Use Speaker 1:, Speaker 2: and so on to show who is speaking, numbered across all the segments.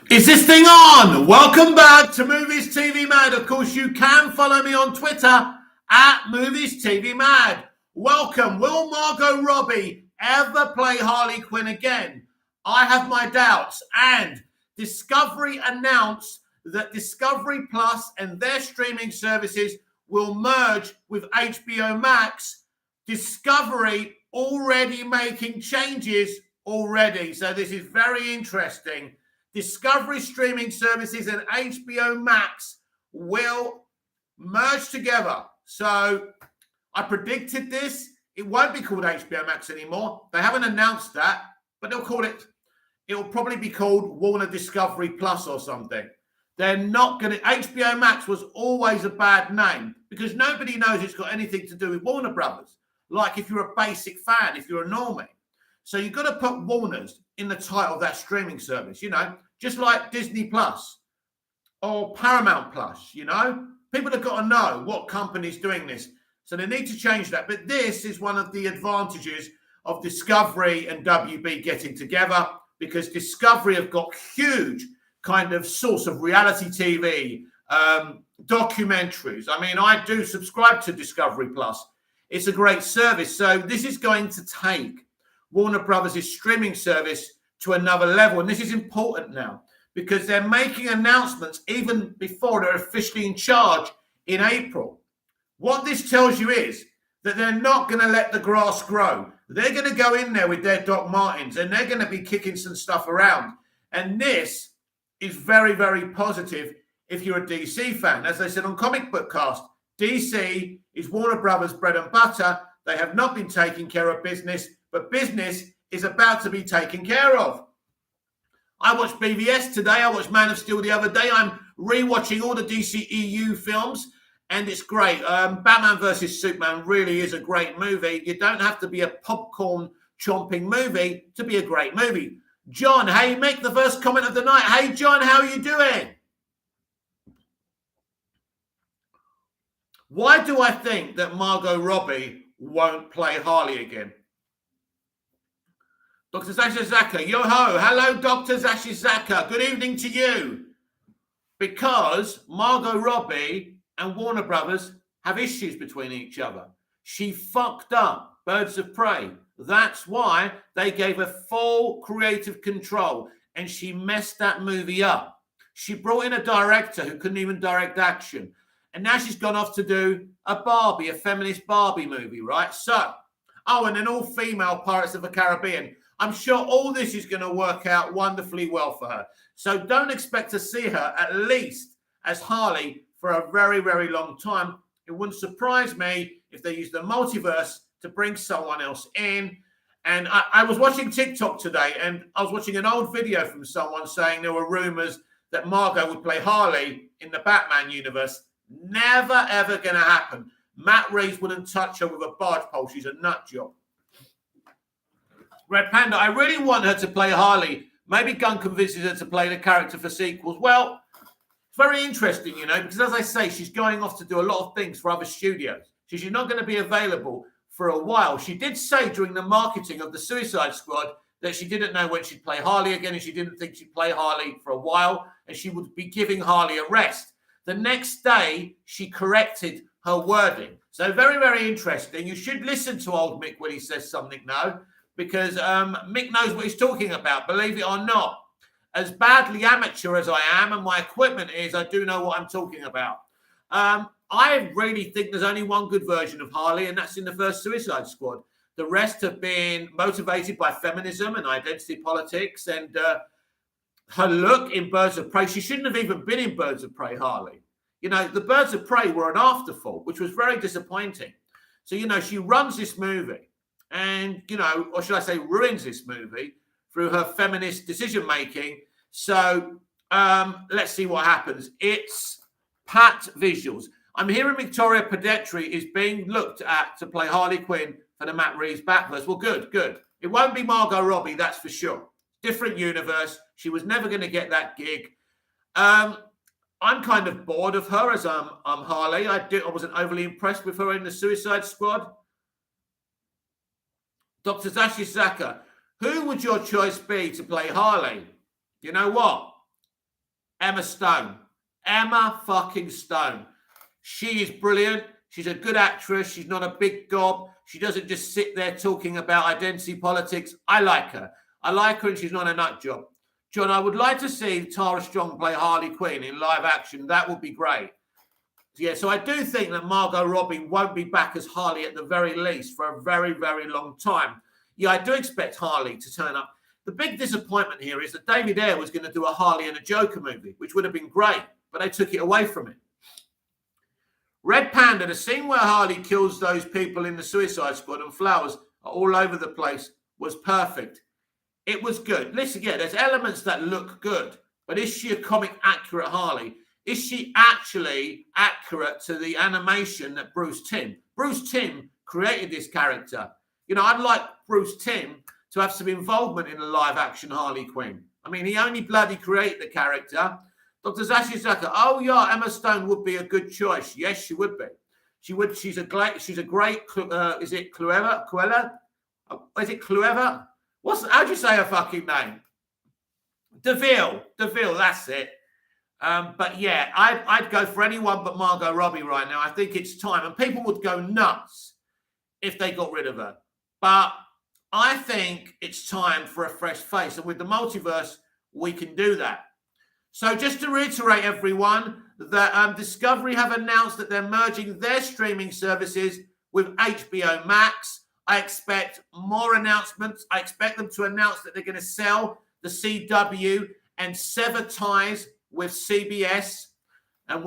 Speaker 1: Is this thing on? Welcome back to Movies TV Mad. Of course, you can follow me on Twitter at Movies TV Mad. Welcome. Will Margot Robbie ever play Harley Quinn again? I have my doubts. And Discovery announced that Discovery Plus and their streaming services will merge with HBO Max. Discovery already making changes already. So this is very interesting. Discovery streaming services and HBO Max will merge together. So I predicted this. It won't be called HBO Max anymore. They haven't announced that, but they'll call it. It'll probably be called Warner Discovery Plus or something. They're not going to. HBO Max was always a bad name because nobody knows it's got anything to do with Warner Brothers. Like if you're a basic fan, if you're a normie. So you've got to put Warner's in the title of that streaming service, just like Disney Plus or Paramount Plus, People have got to know what company's doing this. So they need to change that. But this is one of the advantages of Discovery and WB getting together because Discovery have got huge kind of source of reality TV, documentaries. I mean, I do subscribe to Discovery Plus. It's a great service. So this is going to take Warner Brothers' streaming service to another level. And this is important now because they're making announcements even before they're officially in charge in April. What this tells you is that they're not going to let the grass grow. They're going to go in there with their Doc Martens and they're going to be kicking some stuff around. And this is very, very positive if you're a DC fan. As I said on Comic Book Cast, DC is Warner Brothers' bread and butter. They have not been taking care of business, but business is about to be taken care of. I watched BVS today. I watched Man of Steel the other day. I'm rewatching all the DCEU films, and it's great. Batman vs. Superman really is a great movie. You don't have to be a popcorn chomping movie to be a great movie. John, hey, make the first comment of the night. Hey, John, how are you doing? Why do I think that Margot Robbie won't play Harley again? Dr. Zashizaka, yo-ho. Hello, Dr. Zashizaka. Good evening to you. Because Margot Robbie and Warner Brothers have issues between each other. She fucked up Birds of Prey. That's why they gave her full creative control, and she messed that movie up. She brought in a director who couldn't even direct action. And now she's gone off to do a feminist Barbie movie, right? So, and an all-female Pirates of the Caribbean. I'm sure all this is going to work out wonderfully well for her. So don't expect to see her at least as Harley for a very, very long time. It wouldn't surprise me if they use the multiverse to bring someone else in. And I was watching TikTok today, and I was watching an old video from someone saying there were rumors that Margot would play Harley in the Batman universe. Never, ever going to happen. Matt Reeves wouldn't touch her with a barge pole. She's a nut job. Red Panda, I really want her to play Harley. Maybe Gunn convinces her to play the character for sequels. Well, it's very interesting, because as I say, she's going off to do a lot of things for other studios. So she's not going to be available for a while. She did say during the marketing of the Suicide Squad that she didn't know when she'd play Harley again, and she didn't think she'd play Harley for a while, and she would be giving Harley a rest. The next day, she corrected her wording. So very, very interesting. You should listen to old Mick when he says something now, because Mick knows what he's talking about, believe it or not. As badly amateur as I am and my equipment is, I do know what I'm talking about. I really think there's only one good version of Harley, and that's in the first Suicide Squad. The rest have been motivated by feminism and identity politics, and her look in Birds of Prey, she shouldn't have even been in Birds of Prey, Harley. The Birds of Prey were an afterthought, which was very disappointing. So, she runs this movie and, or should I say ruins this movie through her feminist decision-making. So let's see what happens. It's Pat Visuals. I'm hearing Victoria Pedetri is being looked at to play Harley Quinn for the Matt Reeves Batverse. Well, good. It won't be Margot Robbie, that's for sure. Different universe. She was never going to get that gig. I'm kind of bored of her as I'm Harley. I wasn't overly impressed with her in the Suicide Squad. Dr. Zashi Saka, who would your choice be to play Harley? You know what? Emma Stone. Emma fucking Stone. She is brilliant. She's a good actress. She's not a big gob. She doesn't just sit there talking about identity politics. I like her. I like her and she's not a nut job. John, I would like to see Tara Strong play Harley Quinn in live action. That would be great. Yeah, so I do think that Margot Robbie won't be back as Harley at the very least for a very, very long time. Yeah, I do expect Harley to turn up. The big disappointment here is that David Ayer was going to do a Harley and a Joker movie, which would have been great, but they took it away from him. Red Panda, the scene where Harley kills those people in the Suicide Squad and flowers are all over the place, was perfect. It was good. Listen, again, there's elements that look good, but is she a comic accurate Harley? Is she actually accurate to the animation that Bruce Timm created this character? You know, I'd like Bruce Timm to have some involvement in a live action Harley Quinn. I mean, he only bloody created the character. Dr. Zashi Zaka, oh yeah, Emma Stone would be a good choice. Yes, she would be. She would. She's a great. Is it Cruella? Is it Cruella? How do you say her fucking name? DeVille. That's it. But yeah, I'd go for anyone but Margot Robbie right now. I think it's time, and people would go nuts if they got rid of her. But I think it's time for a fresh face, and with the multiverse, we can do that. So just to reiterate, everyone, that Discovery have announced that they're merging their streaming services with HBO Max. I expect more announcements. I expect them to announce that they're going to sell the CW and sever ties with CBS, and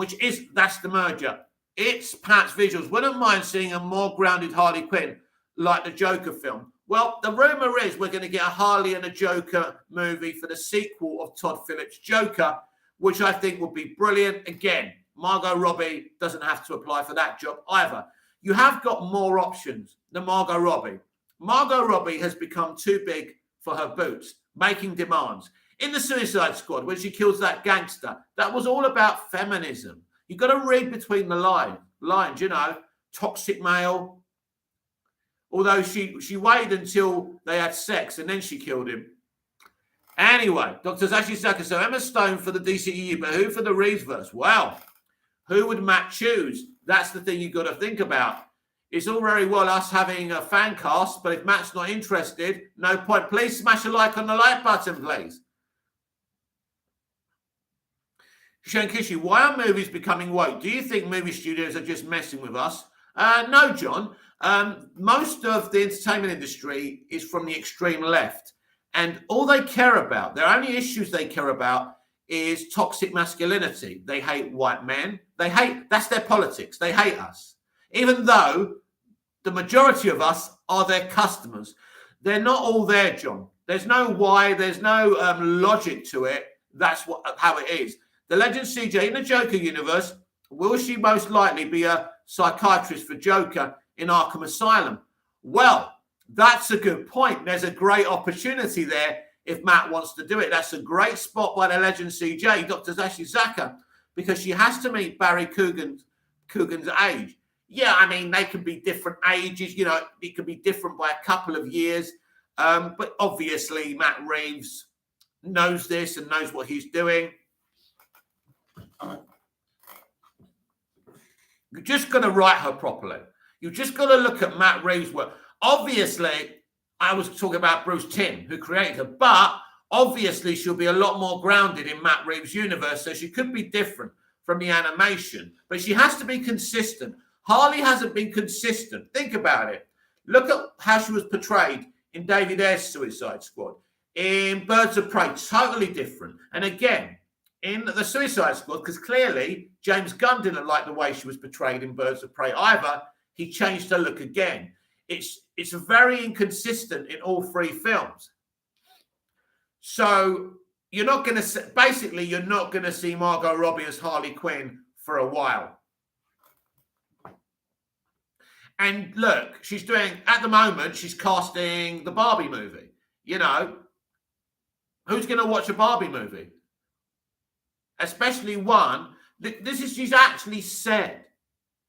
Speaker 1: that's the merger. It's Pat's Visuals. Wouldn't mind seeing a more grounded Harley Quinn like the Joker film. Well, the rumor is we're going to get a Harley and a Joker movie for the sequel of Todd Phillips' Joker, which I think would be brilliant. Again, Margot Robbie doesn't have to apply for that job either. You have got more options than Margot Robbie. Margot Robbie has become too big for her boots, making demands. In the Suicide Squad, when she kills that gangster, that was all about feminism. You've got to read between the lines, you know, toxic male. Although she waited until they had sex and then she killed him. Anyway, Dr. Zashi Saka, so Emma Stone for the DCEU, but who for the Reeveverse? Well, who would Matt choose? That's the thing you've got to think about. It's all very well us having a fan cast, but if Matt's not interested, no point. Please smash a like on the like button, please. Shankishi, why are movies becoming woke? Do you think movie studios are just messing with us? No, John. Most of the entertainment industry is from the extreme left, and all they care about, their only issues they care about is toxic masculinity. They hate white men. That's their politics. They hate us, even though the majority of us are their customers. They're not all there, John. There's no why. There's no logic to it. That's how it is. The legend CJ in the Joker universe, will she most likely be a psychiatrist for Joker in Arkham Asylum? Well, that's a good point. There's a great opportunity there if Matt wants to do it. That's a great spot by the legend CJ, Dr. Zashi Zaka, because she has to meet Barry Coogan's age. Yeah, I mean, they can be different ages. You know, it could be different by a couple of years. But obviously, Matt Reeves knows this and knows what he's doing. You're just going to write her properly. You've just got to look at Matt Reeves' work. Obviously, I was talking about Bruce Timm, who created her, but obviously she'll be a lot more grounded in Matt Reeves' universe, so she could be different from the animation, but she has to be consistent. Harley hasn't been consistent. Think about it. Look at how she was portrayed in David Ayer's Suicide Squad. In Birds of Prey, totally different. And again, in the Suicide Squad, because clearly James Gunn didn't like the way she was portrayed in Birds of Prey either. He changed her look again. It's very inconsistent in all three films. So you're not going to see Margot Robbie as Harley Quinn for a while. And look, at the moment, she's casting the Barbie movie. You know, who's going to watch a Barbie movie? Especially one, she's actually said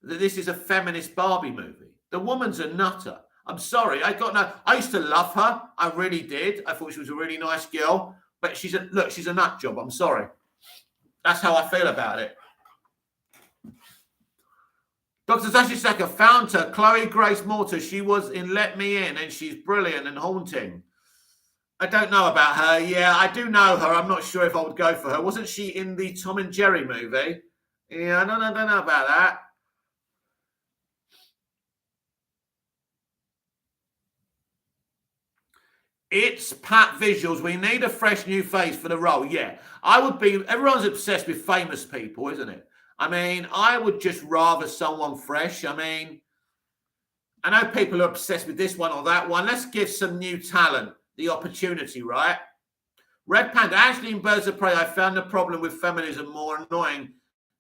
Speaker 1: that this is a feminist Barbie movie. The woman's a nutter. I'm sorry. I used to love her. I really did. I thought she was a really nice girl. But she's a nut job. I'm sorry. That's how I feel about it. Dr. Zashi Saka found her, Chloe Grace Mortar. She was in Let Me In, and she's brilliant and haunting. I don't know about her. Yeah, I do know her. I'm not sure if I would go for her. Wasn't she in the Tom and Jerry movie? Yeah, I don't know about that. It's Pat Visuals. We need a fresh new face for the role. Yeah, I would be. Everyone's obsessed with famous people, isn't it? I mean, I would just rather someone fresh. I mean, I know people are obsessed with this one or that one. Let's give some new talent the opportunity, right? Red Panda, actually in Birds of Prey, I found the problem with feminism more annoying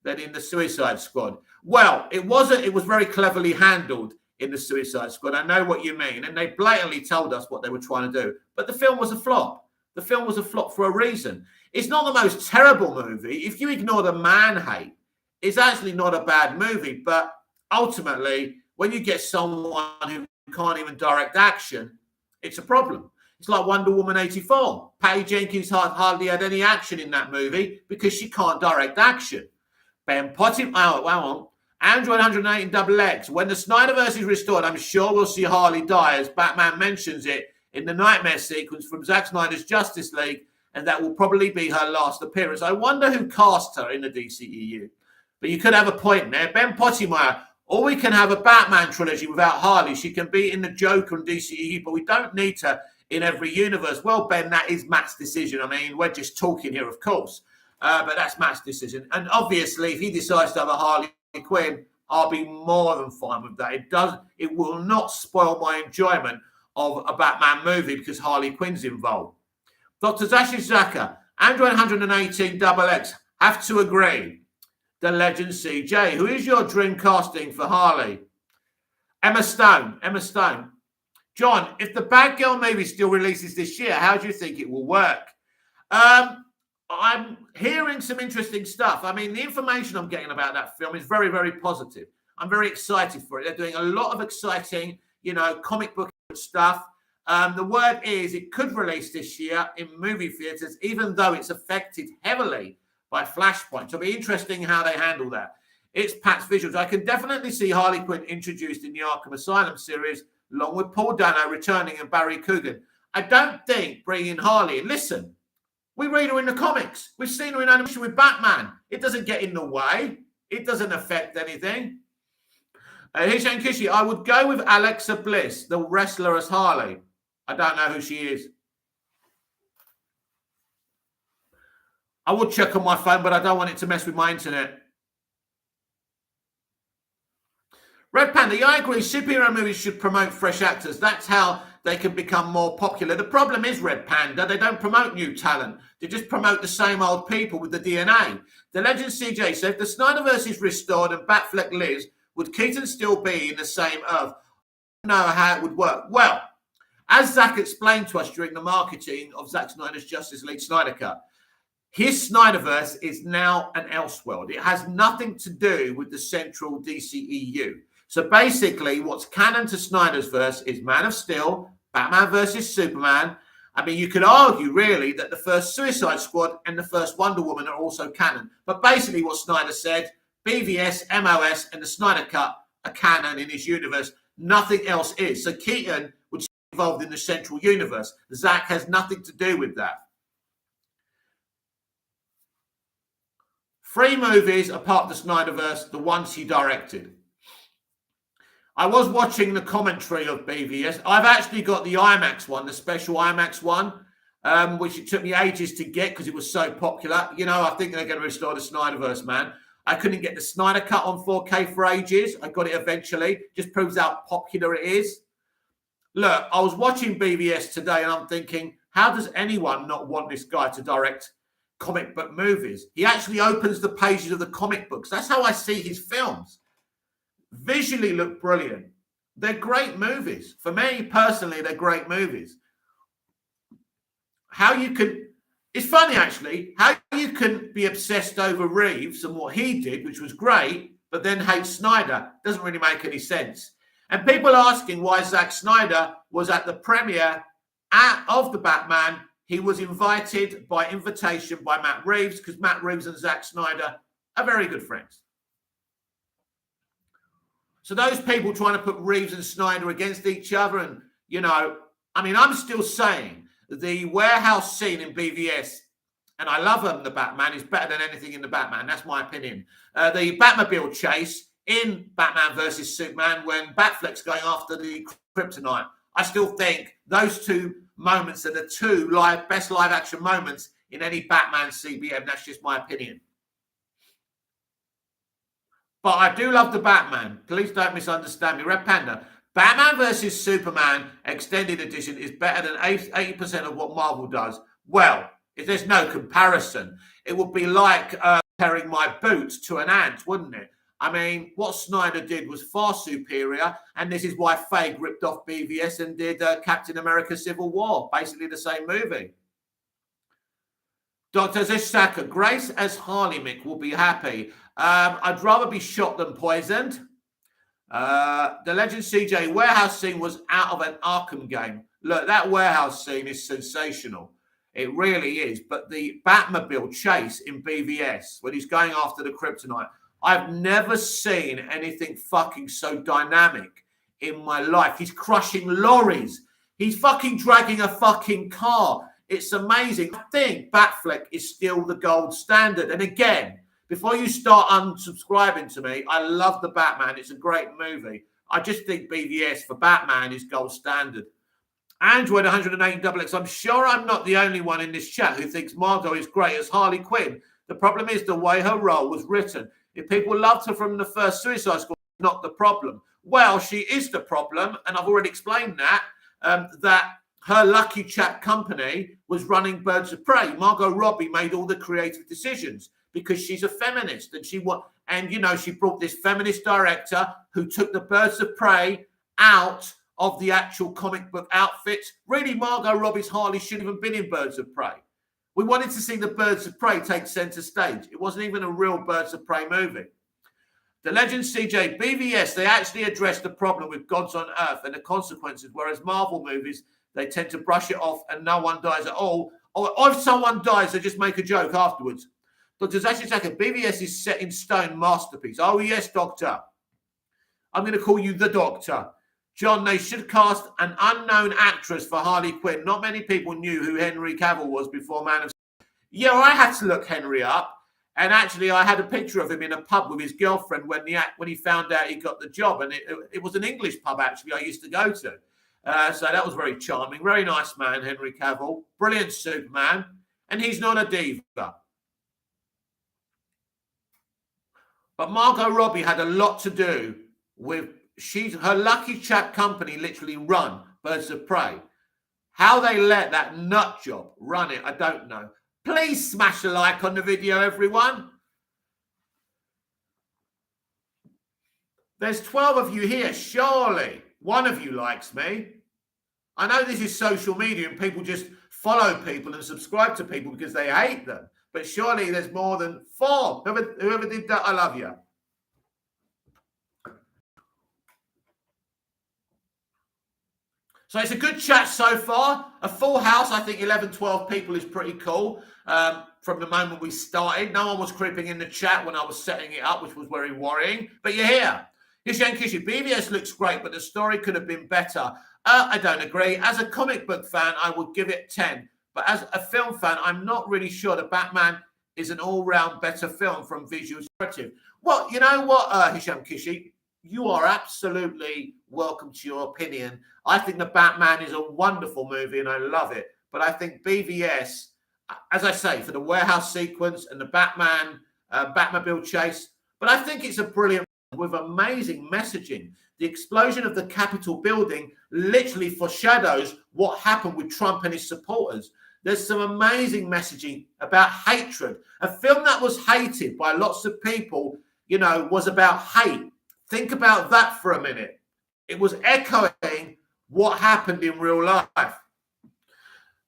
Speaker 1: than in the Suicide Squad. Well, it wasn't. It was very cleverly handled in the Suicide Squad. I know what you mean. And they blatantly told us what they were trying to do. But the film was a flop. The film was a flop for a reason. It's not the most terrible movie. If you ignore the man hate, it's actually not a bad movie. But ultimately, when you get someone who can't even direct action, it's a problem. It's like Wonder Woman 84. Patty Jenkins hardly had any action in that movie because she can't direct action. Ben Potty, Android 108 and Double X. When the Snyderverse is restored, I'm sure we'll see Harley die, as Batman mentions it in the nightmare sequence from Zack Snyder's Justice League, and that will probably be her last appearance. I wonder who cast her in the DCEU. But you could have a point there. Ben Pottimeyer, or we can have a Batman trilogy without Harley. She can be in the Joker and DCEU, but we don't need her in every universe. Well, Ben, that is Matt's decision. I mean, we're just talking here, of course. But that's Matt's decision. And obviously, if he decides to have a Harley Quinn, I'll be more than fine with that. It will not spoil my enjoyment of a Batman movie because Harley Quinn's involved. Dr. Zashi Zaka, Android 118 Double X, have to agree. The legend CJ, who is your dream casting for Harley? Emma Stone. John, if the Bad Girl movie still releases this year, how do you think it will work? I'm hearing some interesting stuff. I mean, the information I'm getting about that film is very, very positive. I'm very excited for it. They're doing a lot of exciting, comic book stuff. The word is it could release this year in movie theaters, even though it's affected heavily by Flashpoint. So it'll be interesting how they handle that. It's Pat's Visuals. I can definitely see Harley Quinn introduced in the Arkham Asylum series, along with Paul Dano returning and Barry Coogan. I don't think bringing Harley in. Listen, we read her in the comics. We've seen her in animation with Batman. It doesn't get in the way. It doesn't affect anything. Hishan Kishi, I would go with Alexa Bliss, the wrestler, as Harley. I don't know who she is. I would check on my phone, but I don't want it to mess with my internet. Red Panda, yeah, I agree. Superhero movies should promote fresh actors. That's how they can become more popular. The problem is, Red Panda, they don't promote new talent. They just promote the same old people with the DNA. The legend CJ said, if the Snyderverse is restored and Batfleck lives, would Keaton still be in the same Earth? I don't know how it would work. Well, as Zack explained to us during the marketing of Zack Snyder's Justice League Snyder Cut, his Snyderverse is now an Elseworld. It has nothing to do with the central DCEU. So basically, what's canon to Snyder's verse is Man of Steel, Batman versus Superman. I mean, you could argue, really, that the first Suicide Squad and the first Wonder Woman are also canon. But basically what Snyder said, BVS, MOS, and the Snyder Cut are canon in his universe. Nothing else is. So Keaton would be involved in the central universe. Zack has nothing to do with that. 3 movies are part of the Snyderverse, the ones he directed. I was watching the commentary of BVS. I've actually got the IMAX one, the special IMAX one, which it took me ages to get because it was so popular. I think they're going to restore the Snyderverse, man. I couldn't get the Snyder Cut on 4K for ages. I got it eventually. Just proves how popular it is. Look, I was watching BVS today and I'm thinking, how does anyone not want this guy to direct comic book movies? He actually opens the pages of the comic books. That's how I see his films. Visually look brilliant. They're great movies. For me, personally, they're great movies. It's funny, actually, how you can be obsessed over Reeves and what he did, which was great, but then hate Snyder. Doesn't really make any sense. And people asking why Zack Snyder was at the premiere of the Batman he was invited by invitation by Matt Reeves, because Matt Reeves and Zack Snyder are very good friends. So those people trying to put Reeves and Snyder against each other, and, you know, I mean, I'm still saying the warehouse scene in BVS, and I love him, the Batman, is better than anything in the Batman. That's my opinion. The Batmobile chase in Batman versus Superman, when Batfleck's going after the kryptonite, I still think those two moments are the two best live action moments in any Batman CBM. That's just my opinion. But I do love the Batman. Please don't misunderstand me. Red Panda. Batman versus Superman Extended Edition is better than 80% of what Marvel does. Well, if there's no comparison, it would be like comparing my boots to an ant, wouldn't it? I mean, what Snyder did was far superior, and this is why Feige ripped off BVS and did Captain America Civil War, basically the same movie. Dr. Zishaka, Grace as Harley Mick will be happy. I'd rather be shot than poisoned. The Legend CJ, warehouse scene was out of an Arkham game. Look, that warehouse scene is sensational. It really is. But the Batmobile chase in BVS, when he's going after the kryptonite, I've never seen anything fucking so dynamic in my life. He's crushing lorries. He's fucking dragging a fucking car. It's amazing. I think Batfleck is still the gold standard. And again, before you start unsubscribing to me, I love the Batman. It's a great movie. I just think BVS for Batman is gold standard. Android 108XX, I'm sure I'm not the only one in this chat who thinks Margot is great as Harley Quinn. The problem is the way her role was written. If people loved her from the first Suicide Squad, not the problem. Well, she is the problem, and I've already explained that, that her Lucky Chap company was running Birds of Prey. Margot Robbie made all the creative decisions because she's a feminist, and she brought this feminist director who took the Birds of Prey out of the actual comic book outfits. Really, Margot Robbie's Harley shouldn't even been in Birds of Prey. We wanted to see the Birds of Prey take center stage. It wasn't even a real Birds of Prey movie. The Legend CJ, BVS, they actually addressed the problem with Gods on Earth and the consequences, whereas Marvel movies, they tend to brush it off and no one dies at all. Or if someone dies, they just make a joke afterwards. Dr. Zashitaka, BVS is set in stone masterpiece. Oh, yes, Doctor. I'm going to call you the Doctor. John, they should cast an unknown actress for Harley Quinn. Not many people knew who Henry Cavill was before Man of Steel. Yeah, I had to look Henry up. And actually, I had a picture of him in a pub with his girlfriend when he found out he got the job. And it was an English pub, actually, I used to go to. So that was very charming. Very nice man, Henry Cavill. Brilliant Superman. And he's not a diva. But Margot Robbie had a lot to do with... her Lucky Chap company literally run Birds of Prey. How they let that nut job run it, I don't know. Please smash a like on the video, everyone. There's 12 of you here. Surely one of you likes me. I know this is social media and people just follow people and subscribe to people because they hate them. But surely there's more than 4. Whoever did that, I love you. So it's a good chat so far. A full house, I think 11, 12 people is pretty cool. From the moment we started, no one was creeping in the chat when I was setting it up, which was very worrying. But you're here. Hishan Kishi, BVS looks great, but the story could have been better. I don't agree. As a comic book fan, I would give it 10. But as a film fan, I'm not really sure that Batman is an all-round better film from visual narrative. Well, you know what, Hisham Kishi? You are absolutely welcome to your opinion. I think The Batman is a wonderful movie and I love it. But I think BVS, as I say, for the warehouse sequence and the Batman Batmobile chase, but I think it's a brilliant with amazing messaging. The explosion of the Capitol building literally foreshadows what happened with Trump and his supporters. There's some amazing messaging about hatred. A film that was hated by lots of people, was about hate. Think about that for a minute. It was echoing what happened in real life.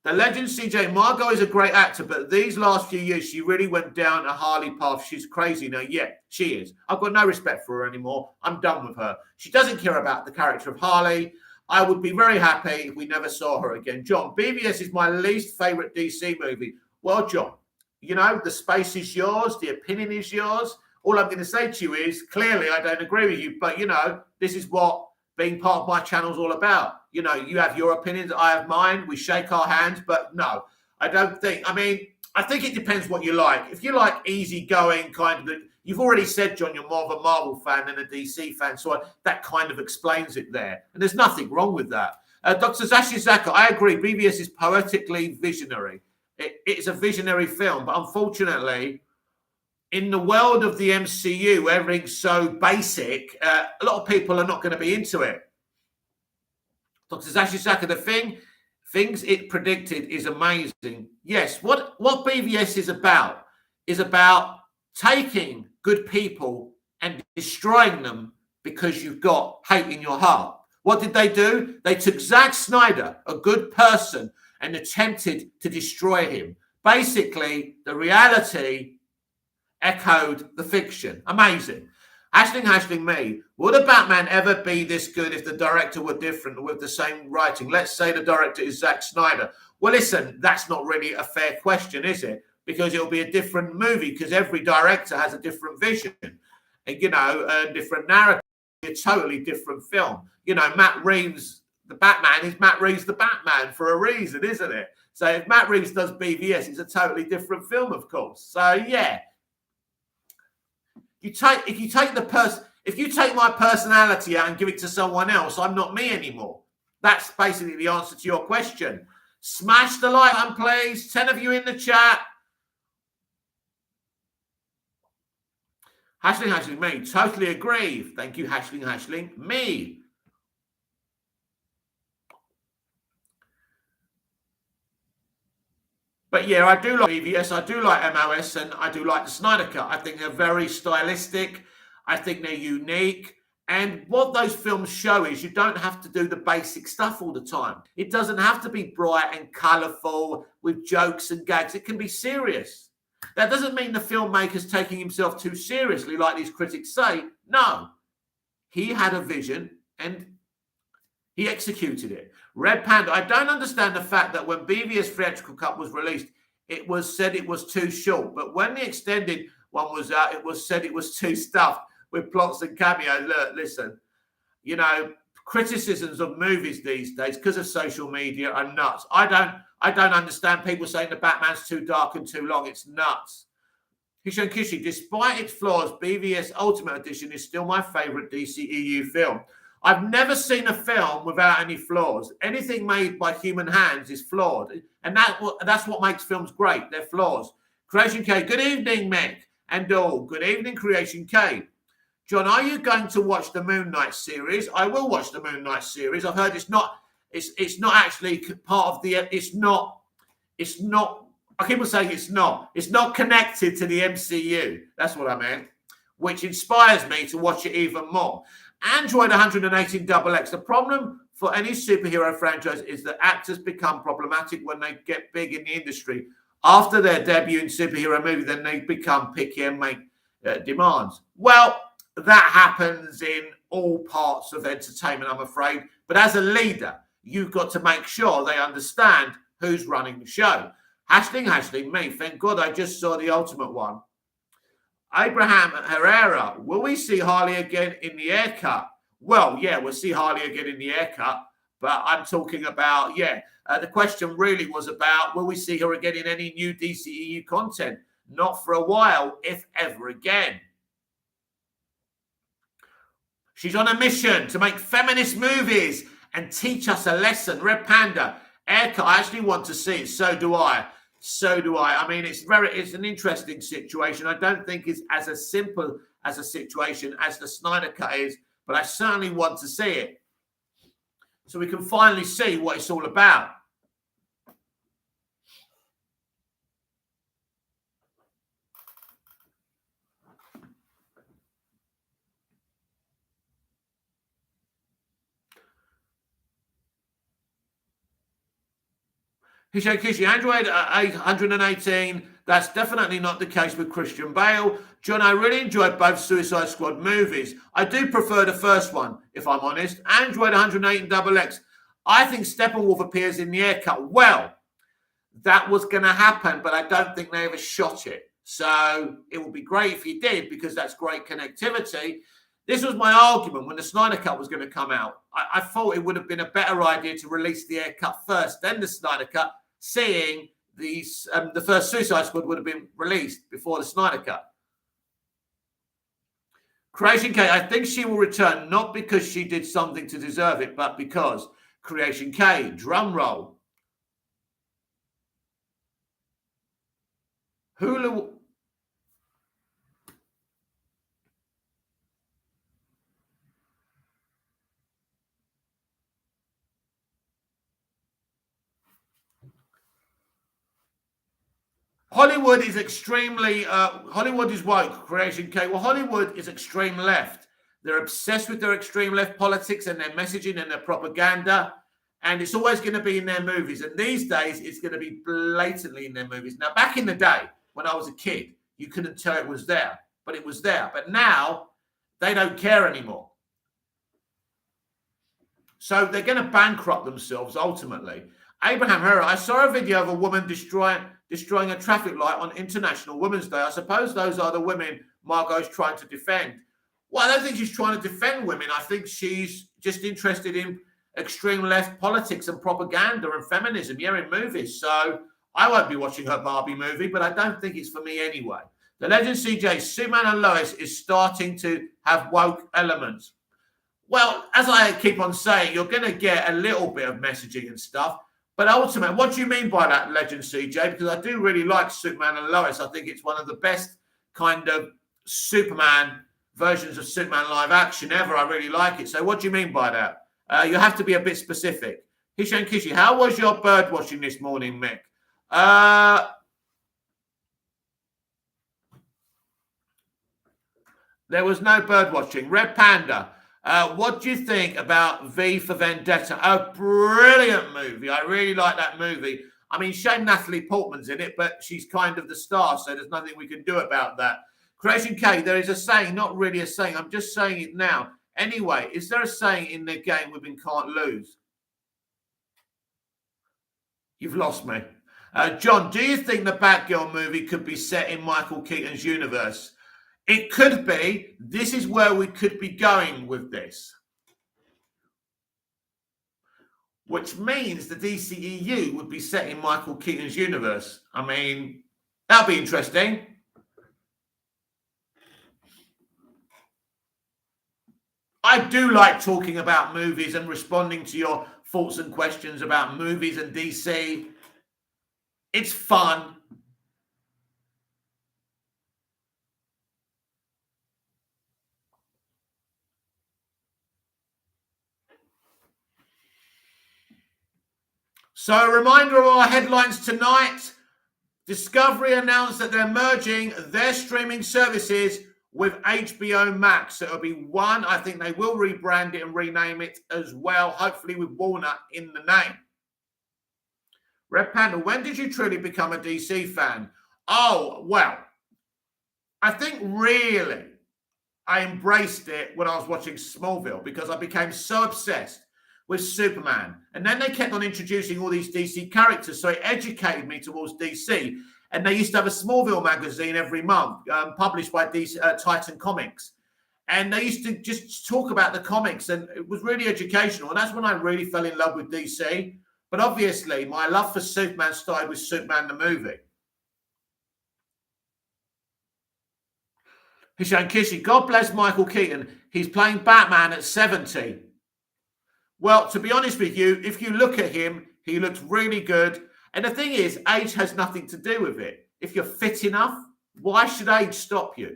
Speaker 1: The Legend CJ, Margot is a great actor, but these last few years, she really went down a Harley path. She's crazy now. Yeah, she is. I've got no respect for her anymore. I'm done with her. She doesn't care about the character of Harley. I would be very happy if we never saw her again. John, BVS is my least favorite DC movie. Well, John, you know, the space is yours. The opinion is yours. All I'm going to say to you is, clearly, I don't agree with you. But, you know, this is what being part of my channel is all about. You know, you have your opinions. I have mine. We shake our hands. But no, I don't think. I mean, I think it depends what you like. If you like easygoing kind of, you've already said, John, you're more of a Marvel fan than a DC fan. So that kind of explains it there. And there's nothing wrong with that. Dr. Zashi Zaka, I agree. BVS is poetically visionary. It's a visionary film. But unfortunately, in the world of the MCU, where everything's so basic, a lot of people are not going to be into it. Dr. Zashi Zaka, things it predicted is amazing. Yes, what BVS is about taking good people and destroying them because you've got hate in your heart. What did they do? They took Zack Snyder, a good person, and attempted to destroy him. Basically, the reality echoed the fiction. Amazing. Hashling me. Would a Batman ever be this good if the director were different with the same writing? Let's say the director is Zack Snyder. Well, listen, that's not really a fair question, is it? Because it'll be a different movie, because every director has a different vision, and, you know, a different narrative, a totally different film. You know, Matt Reeves, the Batman, is Matt Reeves the Batman for a reason, isn't it? So if Matt Reeves does BVS, it's a totally different film, of course. So, yeah. If you take my personality out and give it to someone else, I'm not me anymore. That's basically the answer to your question. Smash the like button, please. 10 of you in the chat. Hashling me. Totally agree. Thank you, Hashling me. But yeah, I do like BVS, I do like MOS, and I do like the Snyder Cut. I think they're very stylistic. I think they're unique. And what those films show is you don't have to do the basic stuff all the time. It doesn't have to be bright and colourful with jokes and gags. It can be serious. That doesn't mean the filmmaker's taking himself too seriously, like these critics say. No. He had a vision and he executed it. Red Panda, I don't understand the fact that when BVS theatrical cut was released, it was said it was too short. But when the extended one was out, it was said it was too stuffed with plots and cameos. Look, listen, you know, criticisms of movies these days because of social media are nuts. I don't understand people saying the Batman's too dark and too long. It's nuts. Hishon Kishi, despite its flaws, BVS Ultimate Edition is still my favorite DCEU film. I've never seen a film without any flaws. Anything made by human hands is flawed. And that's what makes films great. They're flaws. Creation K, good evening, Mick and all. Good evening, Creation K. John, are you going to watch the Moon Knight series? I will watch the Moon Knight series. I've heard it's not actually part of the, it's not, I keep on saying it's not connected to the MCU. That's what I meant, which inspires me to watch it even more. Android 118XX. The problem for any superhero franchise is that actors become problematic when they get big in the industry. After their debut in superhero movie, then they become picky and make demands. Well, that happens in all parts of entertainment, I'm afraid. But as a leader, you've got to make sure they understand who's running the show. Hashling me. Thank God I just saw the Ultimate one. Abraham Herrera, will we see Harley again in the air cut? Well, yeah, we'll see Harley again in the air cut, but I'm talking about, the question really was about, will we see her again in any new DCEU content? Not for a while, if ever again. She's on a mission to make feminist movies and teach us a lesson. Red Panda, air cut, I actually want to see it, so do I. So do I. I mean, it's an interesting situation. I don't think it's as simple as a situation as the Snyder Cut is, but I certainly want to see it so we can finally see what it's all about. Hisho Kishi, Android 118 That's definitely not the case with Christian Bale. John, I really enjoyed both Suicide Squad movies. I do prefer the first one, if I'm honest. Android 108 and Double X. I think Steppenwolf appears in the haircut. Well, that was going to happen, but I don't think they ever shot it. So it would be great if he did, because that's great connectivity. This was my argument when the Snyder Cut was going to come out. I thought it would have been a better idea to release the haircut first, then the Snyder Cut, seeing the first Suicide Squad would have been released before the Snyder Cut. Creation K, I think she will return, not because she did something to deserve it, but because Creation K, drum roll. Hulu. Hollywood is extremely, Hollywood is white, Creation K. Well, Hollywood is extreme left. They're obsessed with their extreme left politics and their messaging and their propaganda. And it's always going to be in their movies. And these days, it's going to be blatantly in their movies. Now, back in the day, when I was a kid, you couldn't tell it was there. But it was there. But now, they don't care anymore. So they're going to bankrupt themselves, ultimately. Abraham Herrera, I saw a video of a woman destroying a traffic light on International Women's Day. I suppose those are the women Margot's trying to defend. Well, I don't think she's trying to defend women. I think she's just interested in extreme left politics and propaganda and feminism, in movies. So I won't be watching her Barbie movie, but I don't think it's for me anyway. The Legend CJ, Superman and Lois is starting to have woke elements. Well, as I keep on saying, you're going to get a little bit of messaging and stuff. But ultimately, what do you mean by that, Legend CJ? Because I do really like Superman and Lois. I think it's one of the best kind of Superman versions of Superman live action ever. I really like it. So what do you mean by that? You have to be a bit specific. Hishan Kishi, how was your bird watching this morning, Mick? There was no bird watching. Red Panda. What do you think about V for Vendetta? A brilliant movie. I really like that movie. I mean, shame Natalie Portman's in it, but she's kind of the star, so there's nothing we can do about that. Creation K, there is a saying, not really a saying. I'm just saying it now. Anyway, is there a saying in the game women can't lose? You've lost me. John, do you think the Batgirl movie could be set in Michael Keaton's universe? It could be. This is where we could be going with this. Which means the DCEU would be set in Michael Keaton's universe. I mean, that'll be interesting. I do like talking about movies and responding to your thoughts and questions about movies and DC. It's fun. So a reminder of our headlines tonight. Discovery announced that they're merging their streaming services with HBO Max. So it'll be one. I think they will rebrand it and rename it as well, hopefully with Warner in the name. Red Panda, when did you truly become a DC fan? Oh, well, I think really I embraced it when I was watching Smallville because I became so obsessed with Superman. And then they kept on introducing all these DC characters. So it educated me towards DC. And they used to have a Smallville magazine every month published by DC, Titan Comics. And they used to just talk about the comics. And it was really educational. And that's when I really fell in love with DC. But obviously, my love for Superman started with Superman the movie. Hishan Kishi, God bless Michael Keaton. He's playing Batman at 70. Well, to be honest with you, if you look at him, he looks really good. And the thing is, age has nothing to do with it. If you're fit enough, why should age stop you?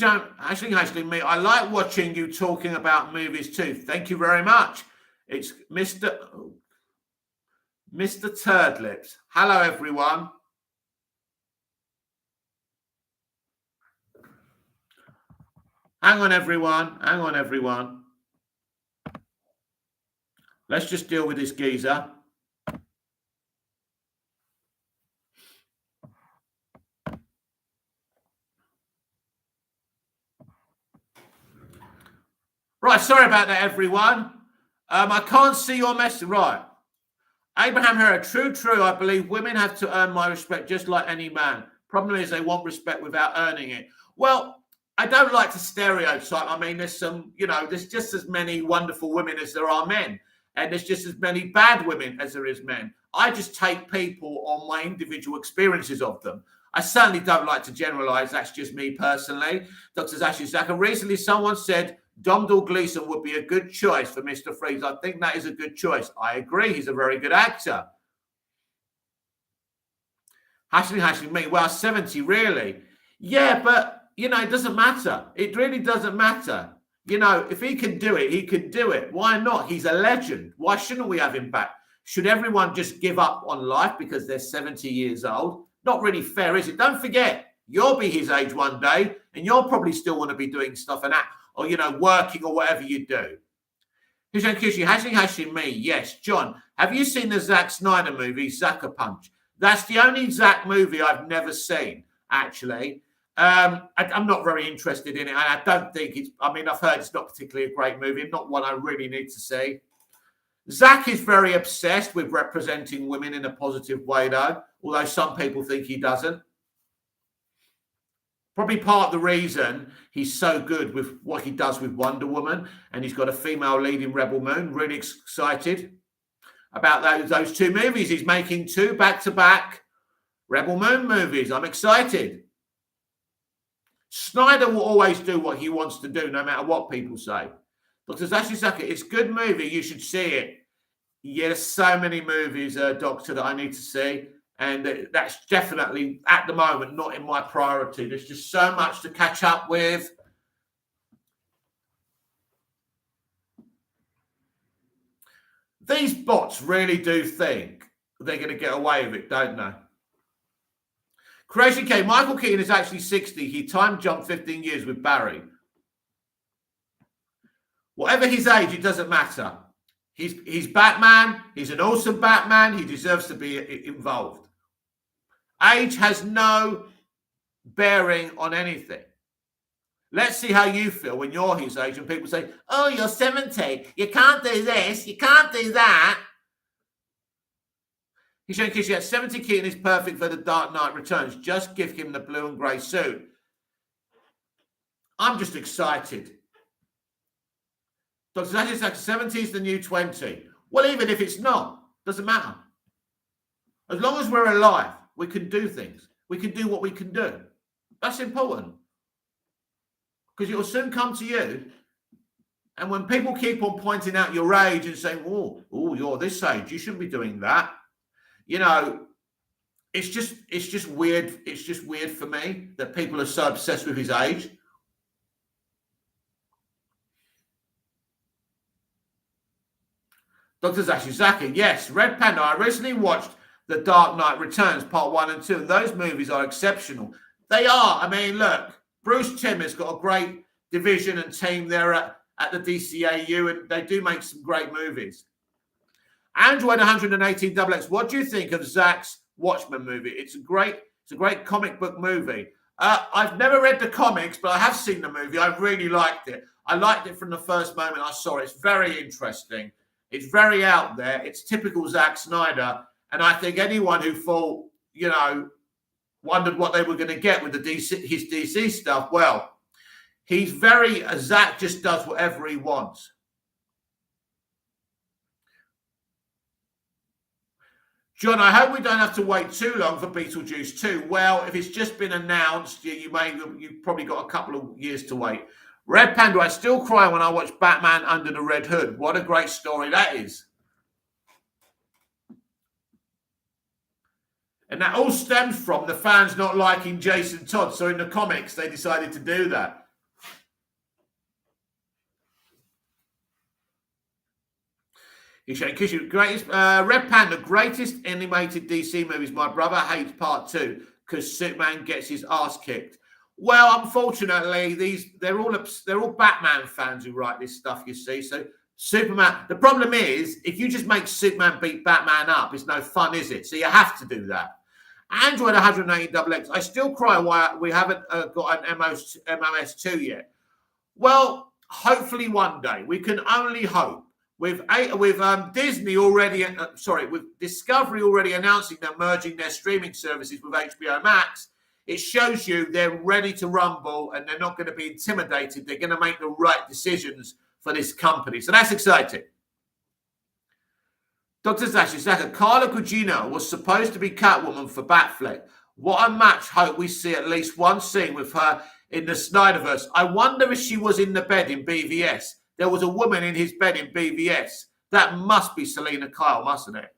Speaker 1: Ashley, me, I like watching you talking about movies too. Thank you very much. It's Mr. Turdlips. Hello, everyone. Hang on, everyone. Hang on, everyone. Let's just deal with this geezer. Right, sorry about that, everyone. I can't see your message. Right. Abraham Herrera, true. I believe women have to earn my respect just like any man. Problem is they want respect without earning it. Well, I don't like to stereotype. I mean, there's there's just as many wonderful women as there are men. And there's just as many bad women as there is men. I just take people on my individual experiences of them. I certainly don't like to generalize. That's just me personally. Dr. Ashley Zaka, recently someone said Domhnall Gleeson would be a good choice for Mr. Freeze. I think that is a good choice. I agree. He's a very good actor. Hashling me. Well, 70, really? Yeah, but, it doesn't matter. It really doesn't matter. If he can do it, he can do it. Why not? He's a legend. Why shouldn't we have him back? Should everyone just give up on life because they're 70 years old? Not really fair, is it? Don't forget, you'll be his age one day, and you'll probably still want to be doing stuff and that, or, working or whatever you do. Hashing me. Yes. John, have you seen the Zack Snyder movie, Sucker Punch? That's the only Zack movie I've never seen, actually. I'm not very interested in it. And I don't think I've heard it's not particularly a great movie, not one I really need to see. Zack is very obsessed with representing women in a positive way, though, although some people think he doesn't. Probably part of the reason he's so good with what he does with Wonder Woman, and he's got a female lead in Rebel Moon. Really excited about those two movies. He's making 2 back-to-back Rebel Moon movies. I'm excited. Snyder will always do what he wants to do, no matter what people say. Dr. Zashi Saka, it's a good movie. You should see it. Yeah, there's so many movies, Doctor, that I need to see. And that's definitely, at the moment, not in my priority. There's just so much to catch up with. These bots really do think they're going to get away with it, don't they? Creation K, Michael Keaton is actually 60. He time jumped 15 years with Barry. Whatever his age, it doesn't matter. He's Batman. He's an awesome Batman. He deserves to be involved. Age has no bearing on anything. Let's see how you feel when you're his age and people say, oh, you're 70. You can't do this. You can't do that. He's showing Kishi at 70. Keaton is perfect for the Dark Knight Returns. Just give him the blue and grey suit. I'm just excited. Dr. Zaji's like 70 is the new 20. Well, even if it's not, doesn't matter. As long as we're alive, we can do things. We can do what we can do. That's important. Because it will soon come to you. And when people keep on pointing out your age and saying, oh, you're this age, you shouldn't be doing that. It's just weird. It's just weird for me that people are so obsessed with his age. Dr. Zaki, yes, Red Panda. I recently watched The Dark Knight Returns, Part 1 and 2. And those movies are exceptional. They are. I mean, look, Bruce Timm has got a great division and team there at the DCAU, and they do make some great movies. Android 118XX, what do you think of Zach's Watchmen movie? It's a great comic book movie. I've never read the comics, but I have seen the movie. I really liked it. I liked it from the first moment I saw it. It's very interesting. It's very out there. It's typical Zack Snyder. And I think anyone who thought, wondered what they were going to get with his DC stuff, well, Zack just does whatever he wants. John, I hope we don't have to wait too long for Beetlejuice 2. Well, if it's just been announced, you've probably got a couple of years to wait. Red Panda, I still cry when I watch Batman Under the Red Hood. What a great story that is. And that all stems from the fans not liking Jason Todd. So in the comics, they decided to do that. Greatest Red Panda, greatest animated DC movies. My brother hates Part 2 because Superman gets his ass kicked. Well, unfortunately, they're all Batman fans who write this stuff, you see. So Superman, the problem is, if you just make Superman beat Batman up, it's no fun, is it? So you have to do that. Android 180XX, I still cry why we haven't got an MOS2 yet. Well, hopefully one day. We can only hope. With Disney already, with Discovery already announcing they're merging their streaming services with HBO Max, it shows you they're ready to rumble and they're not going to be intimidated. They're going to make the right decisions for this company. So that's exciting. Dr. Zaka, Carla Gugino was supposed to be Catwoman for Batfleck. What a match. Hope we see at least one scene with her in the Snyderverse. I wonder if she was in the bed in BVS. There was a woman in his bed in BVS. That must be Selena Kyle, mustn't it?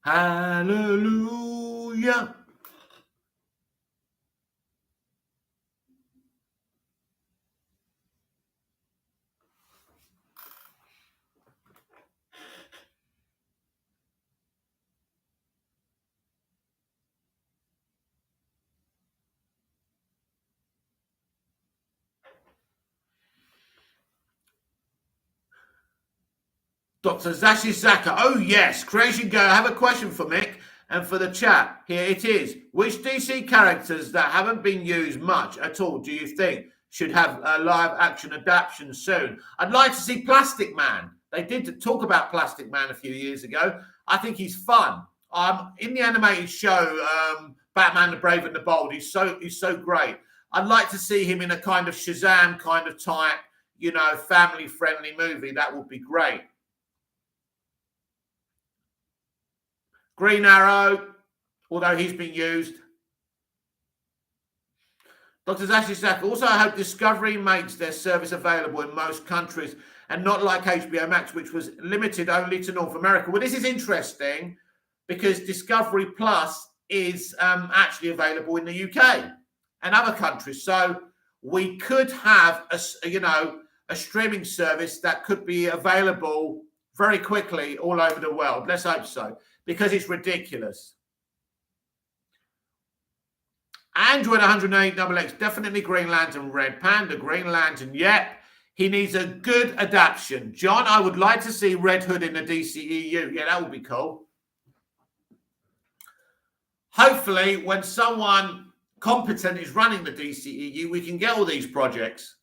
Speaker 1: Hallelujah. Dr. Zashi Zaka. Oh, yes. Creation Go. I have a question for Mick and for the chat. Here it is. Which DC characters that haven't been used much at all do you think should have a live action adaptation soon? I'd like to see Plastic Man. They did talk about Plastic Man a few years ago. I think he's fun. In the animated show, Batman the Brave and the Bold, he's so great. I'd like to see him in a kind of Shazam kind of type, family-friendly movie. That would be great. Green Arrow, although he's been used. Dr. Zashi Zaka. Also, I hope Discovery makes their service available in most countries and not like HBO Max, which was limited only to North America. Well, this is interesting because Discovery Plus is actually available in the UK and other countries. So we could have a streaming service that could be available very quickly all over the world. Let's hope so, because it's ridiculous. Android 108XX, definitely Green Lantern, Red Panda, Green Lantern, yep. He needs a good adaptation. John, I would like to see Red Hood in the DCEU. Yeah, that would be cool. Hopefully, when someone competent is running the DCEU, we can get all these projects.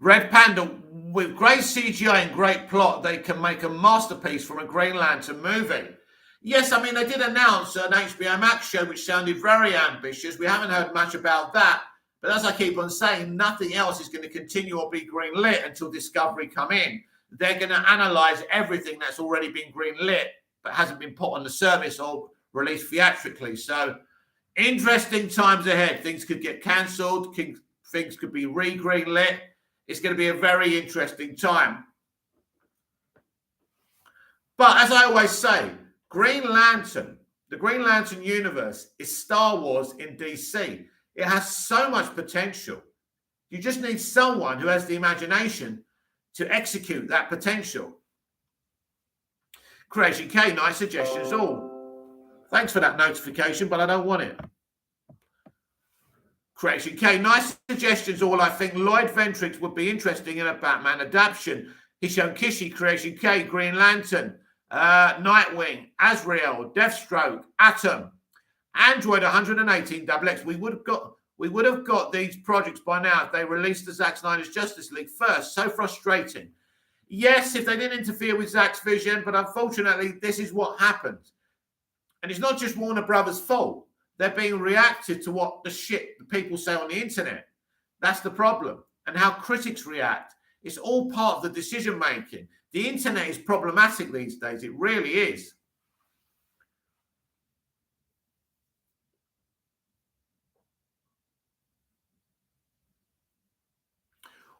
Speaker 1: Red Panda, with great CGI and great plot, they can make a masterpiece from a Green Lantern movie. Yes, I mean, they did announce an HBO Max show, which sounded very ambitious. We haven't heard much about that. But as I keep on saying, nothing else is going to continue or be green-lit until Discovery come in. They're going to analyze everything that's already been green-lit but hasn't been put on the service or released theatrically. So, interesting times ahead. Things could get cancelled. Things could be re-green-lit. It's going to be a very interesting time. But as I always say, Green Lantern, the Green Lantern universe is Star Wars in DC. It has so much potential. You just need someone who has the imagination to execute that potential. Creation K, nice suggestions all. Thanks for that notification, but I don't want it. Creation K, nice suggestions all. I think Lloyd Ventrix would be interesting in a Batman adaptation. Hisham Kishi, Creation K, Green Lantern, Nightwing, Azrael, Deathstroke, Atom, Android 118XX. We would have got these projects by now if they released the Zack Snyder's Justice League first. So frustrating. Yes, if they didn't interfere with Zack's vision, but unfortunately, this is what happened. And it's not just Warner Brothers' fault. They're being reactive to what the shit the people say on the internet. That's the problem. And how critics react. It's all part of the decision making. The internet is problematic these days. It really is.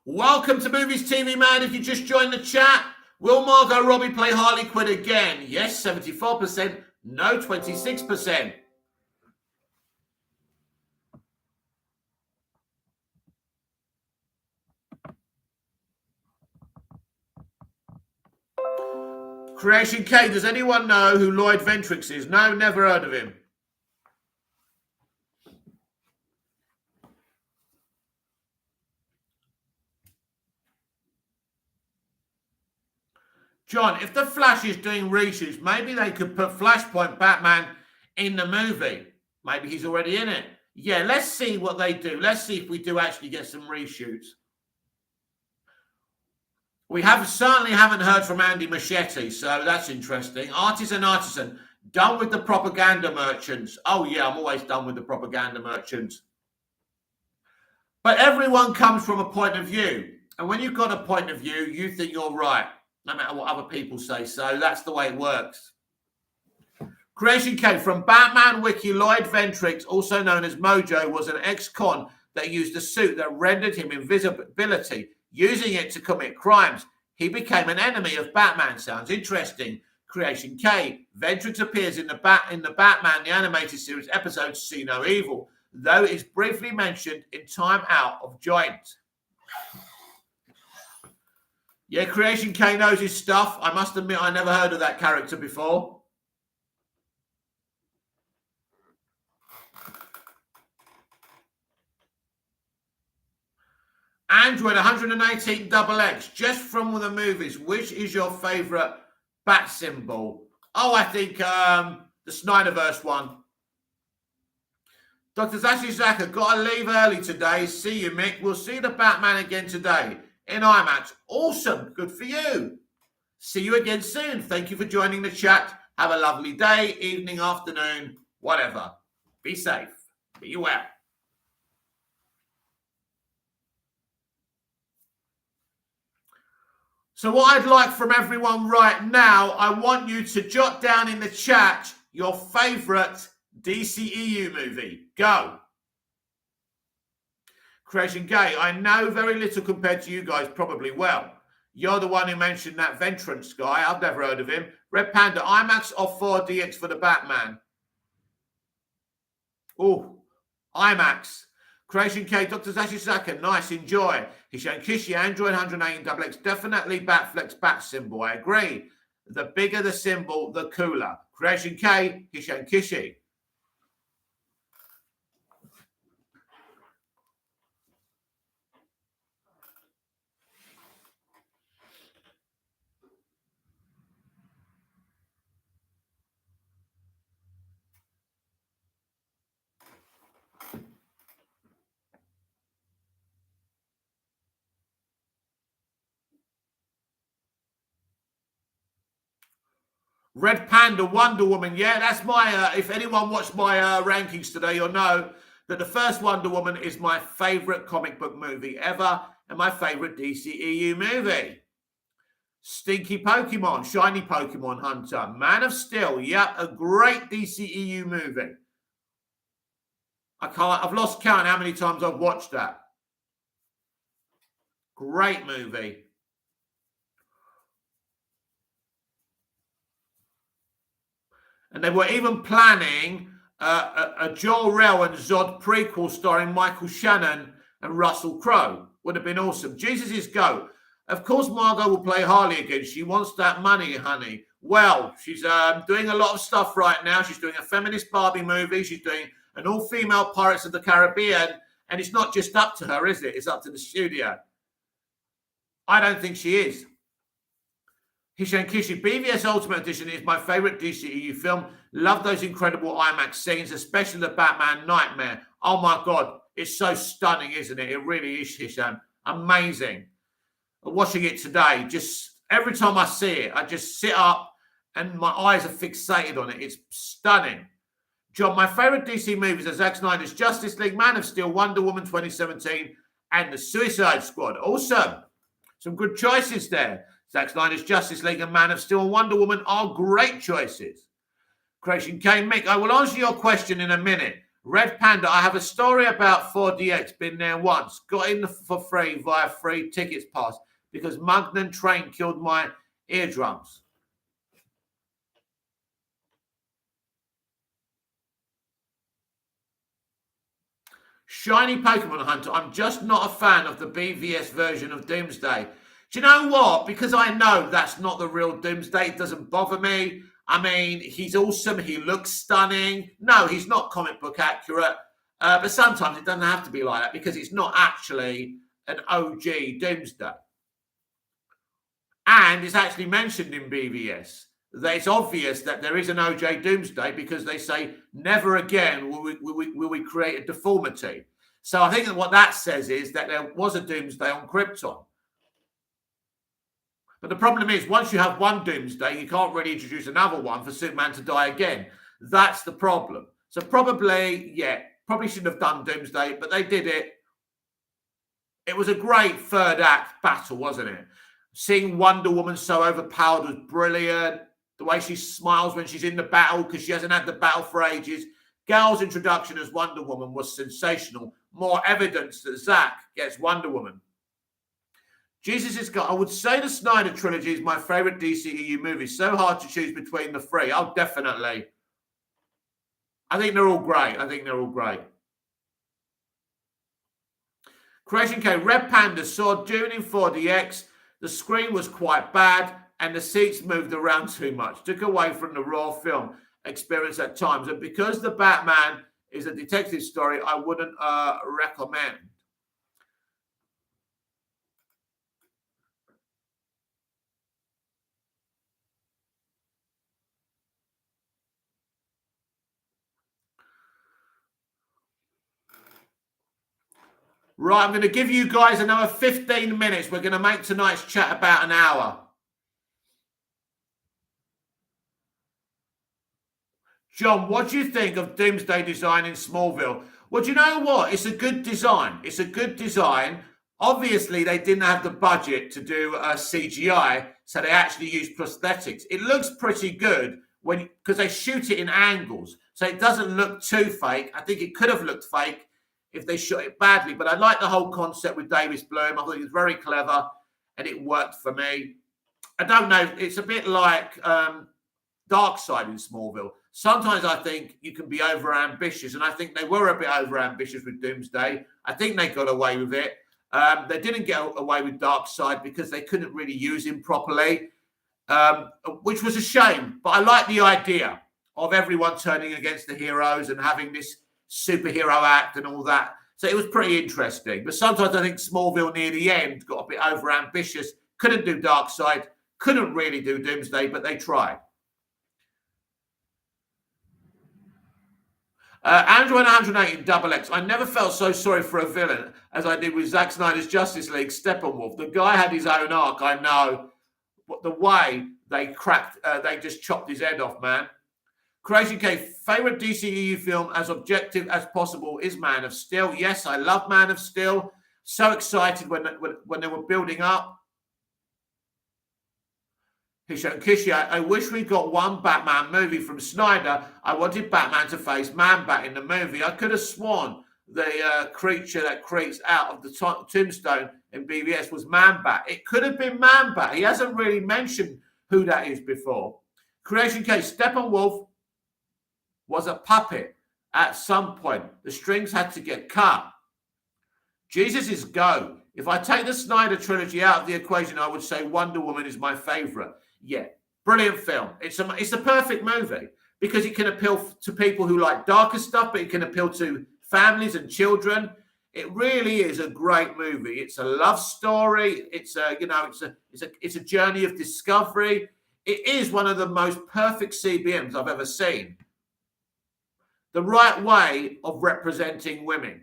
Speaker 1: Welcome to Movies TV Man. If you just joined the chat, will Margot Robbie play Harley Quinn again? Yes, 74%. No, 26%. Creation K, does anyone know who Lloyd Ventrix is? No, never heard of him. John, if the Flash is doing reshoots, maybe they could put Flashpoint Batman in the movie. Maybe he's already in it. Yeah, let's see what they do. Let's see if we do actually get some reshoots. We certainly haven't heard from Andy Machete, so that's interesting. Artisan, done with the propaganda merchants. Oh yeah, I'm always done with the propaganda merchants. But everyone comes from a point of view. And when you've got a point of view, you think you're right, no matter what other people say. So that's the way it works. Creation K, from Batman Wiki, Lloyd Ventrix, also known as Mojo, was an ex-con that used a suit that rendered him invisibility, using it to commit crimes. He became an enemy of Batman. Sounds interesting. Creation K, Ventrix appears in the Batman the Animated Series episode See No Evil, though it is briefly mentioned in Time Out of Joint. Yeah, Creation K knows his stuff. I must admit I never heard of that character before. Android 118 XX, just from the movies, which is your favourite bat symbol? Oh, I think the Snyderverse one. Dr. Zashi Zaka, got to leave early today. See you, Mick. We'll see the Batman again today in IMAX. Awesome. Good for you. See you again soon. Thank you for joining the chat. Have a lovely day, evening, afternoon, whatever. Be safe. Be well. So what I'd like from everyone right now, I want you to jot down in the chat your favourite DCEU movie. Go. Creation Gay, I know very little compared to you guys, probably well. You're the one who mentioned that Ventrance guy. I've never heard of him. Red Panda, IMAX or 4DX for the Batman? Oh, IMAX. Creation K, Dr. Zashisaka, nice, enjoy. Hishan Kishi, Android 118 XX, definitely Batflex bat symbol. I agree. The bigger the symbol, the cooler. Creation K, Hishan Kishi. Red Panda, Wonder Woman. Yeah, that's my, if anyone watched my rankings today, you'll know that the first Wonder Woman is my favourite comic book movie ever and my favourite DCEU movie. Stinky Pokemon, Shiny Pokemon Hunter, Man of Steel. Yep, a great DCEU movie. I've lost count how many times I've watched that. Great movie. And they were even planning a Jor-El and Zod prequel starring Michael Shannon and Russell Crowe. Would have been awesome. Jesus is go. Of course, Margot will play Harley again. She wants that money, honey. Well, she's doing a lot of stuff right now. She's doing a feminist Barbie movie. She's doing an all-female Pirates of the Caribbean. And it's not just up to her, is it? It's up to the studio. I don't think she is. Hishan Kishi, BVS Ultimate Edition is my favourite DCEU film. Love those incredible IMAX scenes, especially the Batman Nightmare. Oh my God, it's so stunning, isn't it? It really is, Hishan. Amazing. Watching it today, just every time I see it, I just sit up and my eyes are fixated on it. It's stunning. John, my favourite DC movies are Zack Snyder's Justice League, Man of Steel, Wonder Woman 2017, and The Suicide Squad. Awesome. Some good choices there. Zack Snyder's Justice League and Man of Steel and Wonder Woman are great choices. Creation K. Mick, I will answer your question in a minute. Red Panda, I have a story about 4DX. Been there once. Got in for free via free tickets pass because Mugden train killed my eardrums. Shiny Pokemon Hunter. I'm just not a fan of the BVS version of Doomsday. Do you know what? Because I know that's not the real Doomsday, it doesn't bother me. I mean, he's awesome. He looks stunning. No, he's not comic book accurate. But sometimes it doesn't have to be like that because it's not actually an OG Doomsday. And it's actually mentioned in BVS that it's obvious that there is an OJ Doomsday because they say, never again will we create a deformity. So I think that what that says is that there was a Doomsday on Krypton. But the problem is, once you have one Doomsday, you can't really introduce another one for Superman to die again. That's the problem. So probably shouldn't have done Doomsday, but they did it. It was a great third act battle, wasn't it? Seeing Wonder Woman so overpowered was brilliant. The way she smiles when she's in the battle because she hasn't had the battle for ages. Gal's introduction as Wonder Woman was sensational. More evidence that Zack gets Wonder Woman. Jesus is God. I would say the Snyder trilogy is my favorite DCEU movie. So hard to choose between the three. Oh, definitely. I think they're all great. Creation K. Red Panda saw Dune in 4DX. The screen was quite bad and the seats moved around too much. Took away from the raw film experience at times. And because the Batman is a detective story, I wouldn't recommend. Right, I'm going to give you guys another 15 minutes. We're going to make tonight's chat about an hour. John, what do you think of Doomsday design in Smallville? Well, do you know what? It's a good design. Obviously, they didn't have the budget to do CGI, so they actually used prosthetics. It looks pretty good because they shoot it in angles, so it doesn't look too fake. I think it could have looked fake if they shot it badly, but I like the whole concept with Davis Bloom. I thought it was very clever, and it worked for me. I don't know. It's a bit like Darkseid in Smallville. Sometimes I think you can be over-ambitious, and I think they were a bit over-ambitious with Doomsday. I think they got away with it. They didn't get away with Darkseid because they couldn't really use him properly, which was a shame. But I like the idea of everyone turning against the heroes and having this superhero act and all that. So it was pretty interesting. But sometimes I think Smallville near the end got a bit over-ambitious, couldn't do Darkseid, couldn't really do Doomsday, but they tried. Andrew 108 in Double X. I never felt so sorry for a villain as I did with Zack Snyder's Justice League, Steppenwolf. The guy had his own arc, I know. But the way they just chopped his head off, man. Creation K, favorite DCEU film as objective as possible is Man of Steel. Yes, I love Man of Steel. So excited when they were building up. Kishi, I wish we got one Batman movie from Snyder. I wanted Batman to face Man-Bat in the movie. I could have sworn the creature that creeps out of the tombstone in BVS was Man-Bat. It could have been Man-Bat. He hasn't really mentioned who that is before. Creation Case, Steppenwolf was a puppet at some point. The strings had to get cut. Jesus is go. If I take the Snyder trilogy out of the equation, I would say Wonder Woman is my favorite. Yeah, brilliant film. It's a perfect movie because it can appeal to people who like darker stuff, but it can appeal to families and children. It really is a great movie. It's a love story. It's a journey of discovery. It is one of the most perfect CBMs I've ever seen. The right way of representing women.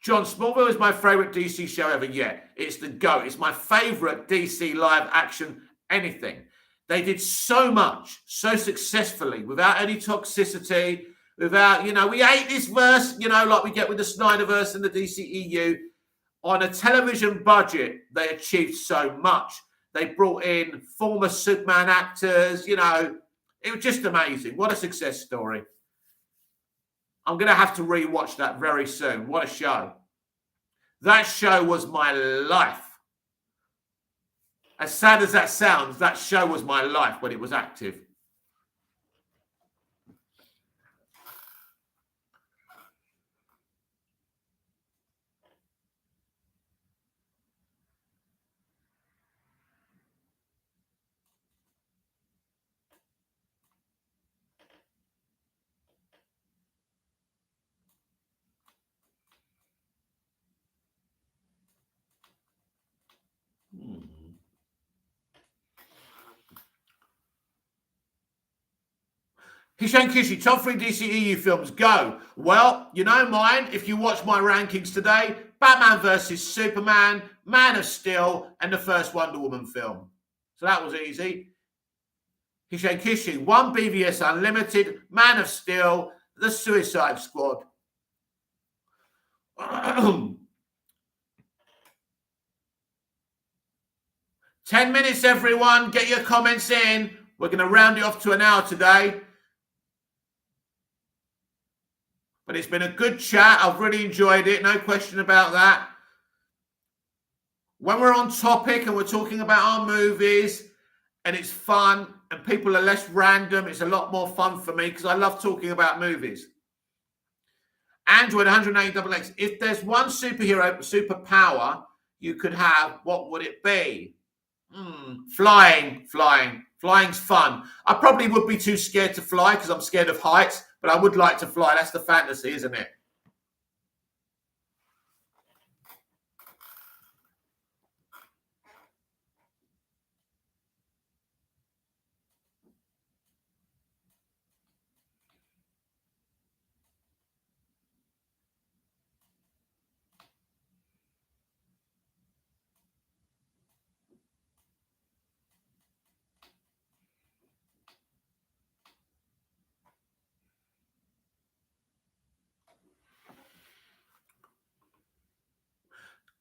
Speaker 1: John, Smallville is my favorite DC show ever. Yeah, it's the GOAT. It's my favorite DC live action anything. They did so much, so successfully, without any toxicity, without, we hate this verse, like we get with the Snyderverse and the DCEU. On a television budget, they achieved so much. They brought in former Superman actors, it was just amazing. What a success story. I'm going to have to rewatch that very soon. What a show. That show was my life. As sad as that sounds, that show was my life when it was active. Hisham Kishi, top 3 DCEU films, go. Well, you know mine, if you watch my rankings today, Batman vs. Superman, Man of Steel, and the first Wonder Woman film. So that was easy. Hisham Kishi, 1 BVS Unlimited, Man of Steel, The Suicide Squad. 10 minutes, everyone. Get your comments in. We're going to round it off to an hour today. But it's been a good chat. I've really enjoyed it. No question about that. When we're on topic and we're talking about our movies and it's fun and people are less random, it's a lot more fun for me because I love talking about movies. Android 108XX. If there's one superpower you could have, what would it be? Flying. Flying's fun. I probably would be too scared to fly because I'm scared of heights, but I would like to fly. That's the fantasy, isn't it?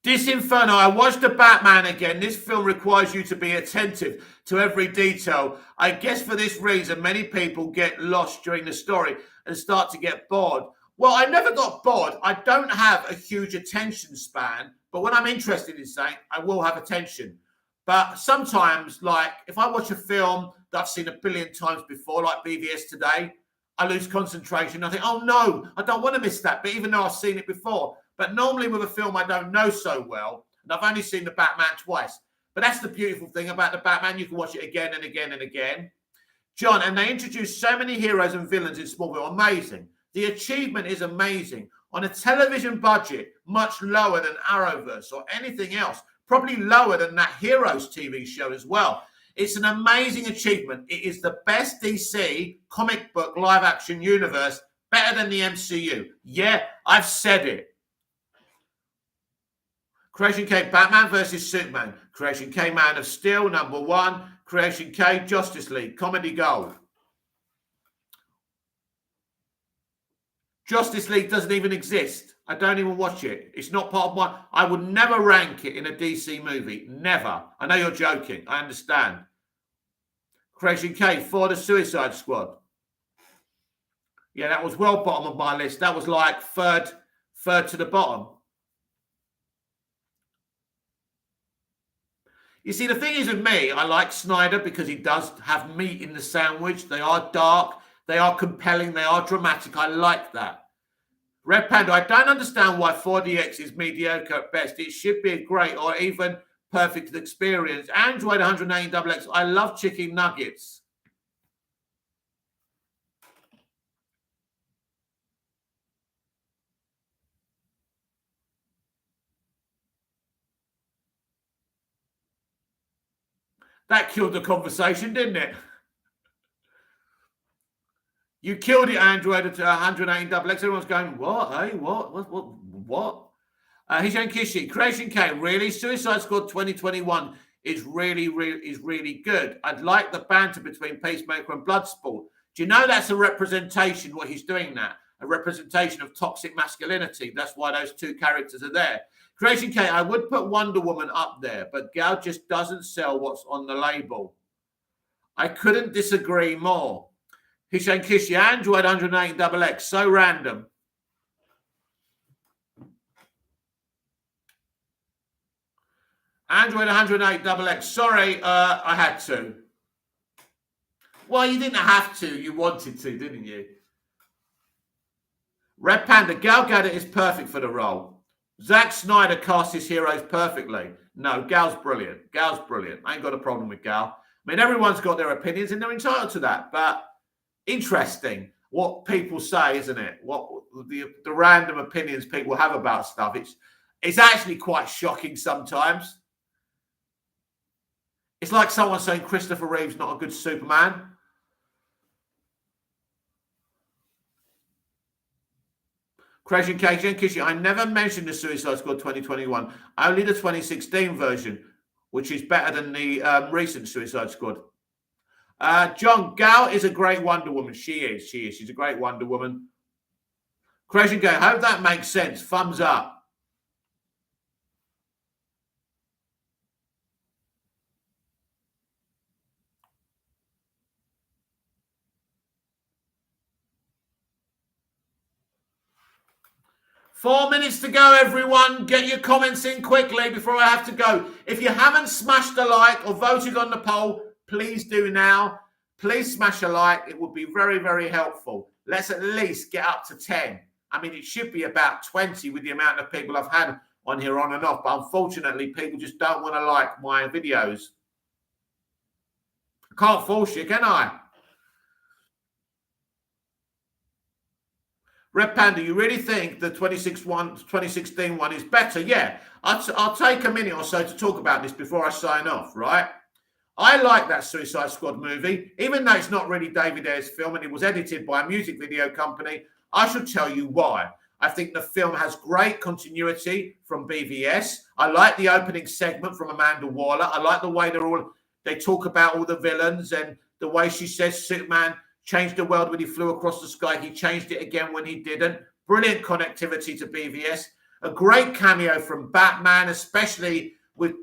Speaker 1: Disinferno, I watched the Batman again. This film requires you to be attentive to every detail. I guess for this reason, many people get lost during the story and start to get bored. Well, I never got bored. I don't have a huge attention span, but when I'm interested in something, I will have attention. But sometimes, like if I watch a film that I've seen a billion times before, like BVS today, I lose concentration. I think, oh no, I don't want to miss that. But even though I've seen it before, but normally with a film I don't know so well, and I've only seen the Batman twice. But that's the beautiful thing about the Batman. You can watch it again and again and again. John, and they introduced so many heroes and villains in Smallville. Amazing. The achievement is amazing. On a television budget, much lower than Arrowverse or anything else. Probably lower than that Heroes TV show as well. It's an amazing achievement. It is the best DC comic book live action universe, better than the MCU. Yeah, I've said it. Creation K, Batman versus Superman. Creation K, Man of Steel, number 1. Creation K, Justice League, Comedy Gold. Justice League doesn't even exist. I don't even watch it. It's not part of my... I would never rank it in a DC movie. Never. I know you're joking. I understand. Creation K, for the Suicide Squad. Yeah, that was well bottom of my list. That was like third to the bottom. You see, the thing is with me, I like Snyder because he does have meat in the sandwich. They are dark, they are compelling, they are dramatic. I like that. Red Panda, I don't understand why 4DX is mediocre at best. It should be a great or even perfect experience. Android 180XX, I love chicken nuggets. That killed the conversation, didn't it? You killed it, Android, at 180XX. Everyone's going, what? Hey, what? Hisham Kishi, Creation K, really? Suicide Squad 2021 is really good. I'd like the banter between Peacemaker and Bloodsport. Do you know that's a representation, what he's doing now? A representation of toxic masculinity. That's why those two characters are there. Creation K, I would put Wonder Woman up there, but Gal just doesn't sell what's on the label. I couldn't disagree more. Hisham Kishi, Android 108XX, so random. Android 108XX, sorry, I had to. Well, you didn't have to, you wanted to, didn't you? Red Panda, Gal Gadot is perfect for the role. Zack Snyder casts his heroes perfectly. No, Gal's brilliant. Gal's brilliant. I ain't got a problem with Gal. I mean, everyone's got their opinions and they're entitled to that. But interesting what people say, isn't it? What the random opinions people have about stuff. It's actually quite shocking sometimes. It's like someone saying Christopher Reeve's not a good Superman. Creation Cage and Kishi, I never mentioned the Suicide Squad 2021, only the 2016 version, which is better than the recent Suicide Squad. John, Gal is a great Wonder Woman. She is. She's a great Wonder Woman. Creation Cage, hope that makes sense. Thumbs up. Four minutes to go, everyone. Get your comments in quickly before I have to go. If you haven't smashed a like or voted on the poll, please do now. Please smash a like. It would be very, very helpful. Let's at least get up to 10. I mean, it should be about 20 with the amount of people I've had on here on and off. But unfortunately, people just don't want to like my videos. I can't force you, can I? Red Panda, you really think the 2016 one is better? Yeah, I'll take a minute or so to talk about this before I sign off, right? I like that Suicide Squad movie, even though it's not really David Ayer's film and it was edited by a music video company. I should tell you why. I think the film has great continuity from BVS. I like the opening segment from Amanda Waller. I like the way they talk about all the villains and the way she says Superman changed the world when he flew across the sky. He changed it again when he didn't. Brilliant connectivity to BVS. A great cameo from Batman, especially with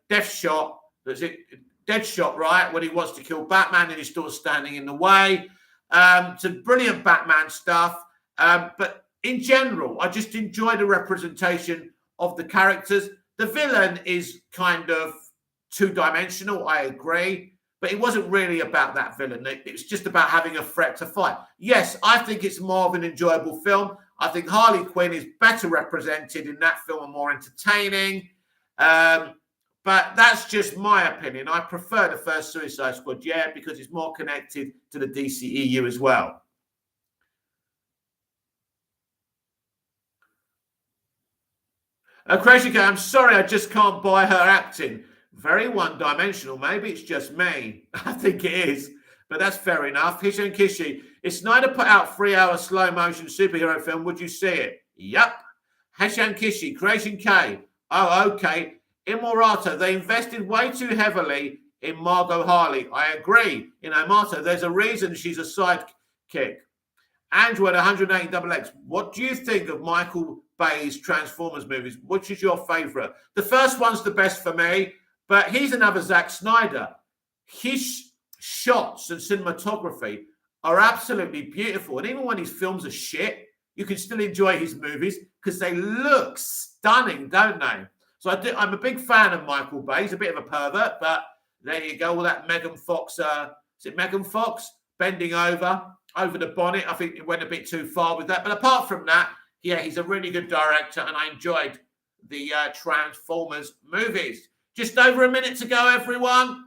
Speaker 1: Deathshot, right? When he wants to kill Batman and he's still standing in the way. Some brilliant Batman stuff. But in general, I just enjoy the representation of the characters. The villain is kind of two-dimensional, I agree. But it wasn't really about that villain. It was just about having a threat to fight. Yes, I think it's more of an enjoyable film. I think Harley Quinn is better represented in that film and more entertaining. But that's just my opinion. I prefer the first Suicide Squad, yeah, because it's more connected to the DCEU as well. Crazy Guy, I'm sorry, I just can't buy her acting. Very one-dimensional. Maybe it's just me. I think it is. But that's fair enough. Hish and Kishi. If Snyder put out 3-hour slow-motion superhero film, would you see it? Yup. Hish and Kishi. Creation K. Oh, okay. Immorata. They invested way too heavily in Margot Harley. I agree. In Immorata, there's a reason she's a sidekick. Andrew at 180XX. What do you think of Michael Bay's Transformers movies? Which is your favourite? The first one's the best for me. But he's another Zack Snyder. His shots and cinematography are absolutely beautiful. And even when his films are shit, you can still enjoy his movies because they look stunning, don't they? So I'm a big fan of Michael Bay. He's a bit of a pervert, but there you go. All that Megan Fox, is it Megan Fox? Bending over the bonnet. I think it went a bit too far with that. But apart from that, yeah, he's a really good director. And I enjoyed the Transformers movies. Just over a minute to go, everyone.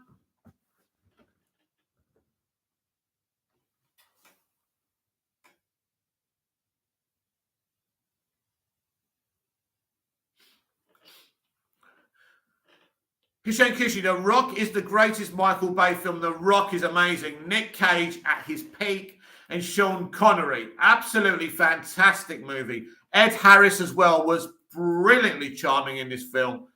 Speaker 1: Hussein Kishi, The Rock is the greatest Michael Bay film. The Rock is amazing. Nick Cage at his peak and Sean Connery. Absolutely fantastic movie. Ed Harris as well was brilliantly charming in this film.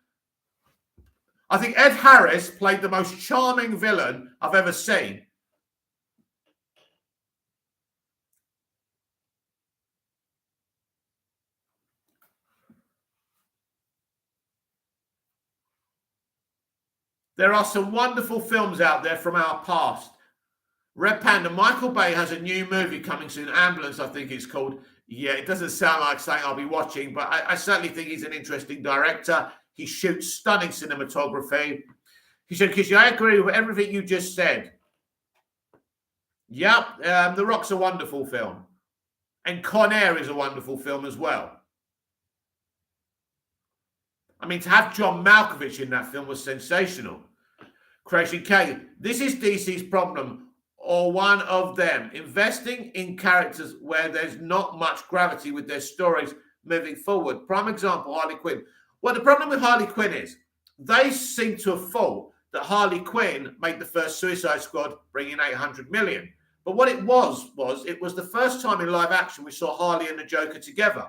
Speaker 1: I think Ed Harris played the most charming villain I've ever seen. There are some wonderful films out there from our past. Red Panda, Michael Bay has a new movie coming soon. Ambulance, I think it's called. Yeah, it doesn't sound like something I'll be watching, but I certainly think he's an interesting director. He shoots stunning cinematography. He said, Kishi, I agree with everything you just said. Yep, The Rock's a wonderful film. And Con Air is a wonderful film as well. I mean, to have John Malkovich in that film was sensational. Creation K, this is DC's problem, or one of them. Investing in characters where there's not much gravity with their stories moving forward. Prime example, Harley Quinn. Well, the problem with Harley Quinn is they seem to have thought that Harley Quinn made the first Suicide Squad bring in 800 million. But what it was it was the first time in live action we saw Harley and the Joker together.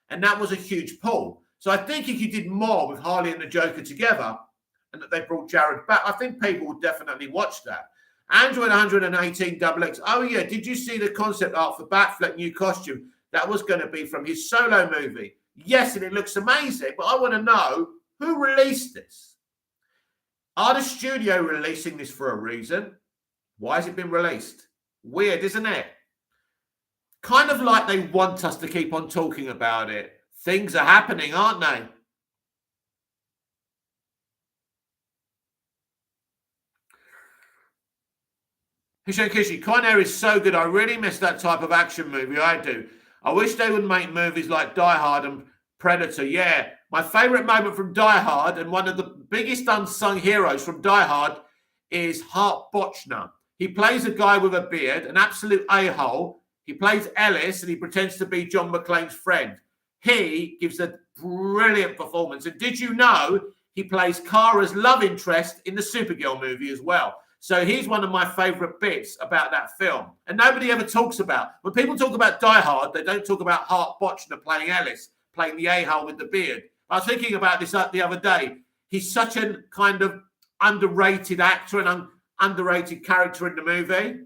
Speaker 1: And that was a huge pull. So I think if you did more with Harley and the Joker together, and that they brought Jared back, I think people would definitely watch that. Android 118 XX. Oh, yeah. Did you see the concept art for Batfleck new costume? That was going to be from his solo movie. Yes, and it looks amazing. But I want to know who released this. Are the studio releasing this for a reason? Why has it been released? Weird, isn't it? Kind of like they want us to keep on talking about it. Things are happening, aren't they? Hishan Kishi, Con Air is so good. I really miss that type of action movie. I do. I wish they would make movies like Die Hard and Predator. Yeah. My favourite moment from Die Hard and one of the biggest unsung heroes from Die Hard is Hart Bochner. He plays a guy with a beard, an absolute a-hole. He plays Ellis and he pretends to be John McClane's friend. He gives a brilliant performance. And did you know he plays Kara's love interest in the Supergirl movie as well? So he's one of my favourite bits about that film. And nobody ever talks about, when people talk about Die Hard, they don't talk about Hart Bochner playing Ellis, playing the a-hole with the beard. I was thinking about this the other day. He's such a kind of underrated actor and underrated character in the movie.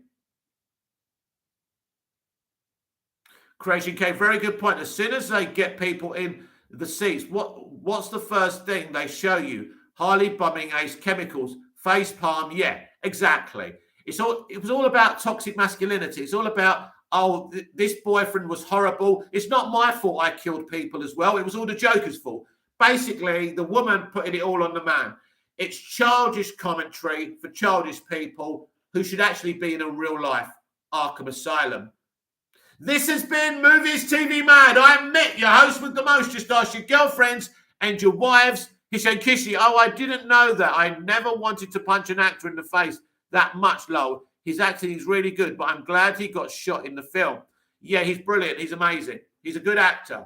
Speaker 1: Creation K, very good point. As soon as they get people in the seats, what's the first thing they show you? Harley bumming Ace chemicals, face palm. Yeah, exactly. It was all about toxic masculinity. It's all about, oh, this boyfriend was horrible. It's not my fault I killed people as well. It was all the Joker's fault. Basically, the woman putting it all on the man. It's childish commentary for childish people who should actually be in a real life Arkham Asylum. This has been Movies TV Mad. I'm Mick, your host with the most. Just ask your girlfriends and your wives. Hishan Kishi. Oh, I didn't know that. I never wanted to punch an actor in the face that much, Lowell. His acting is really good, but I'm glad he got shot in the film. Yeah, he's brilliant. He's amazing. He's a good actor.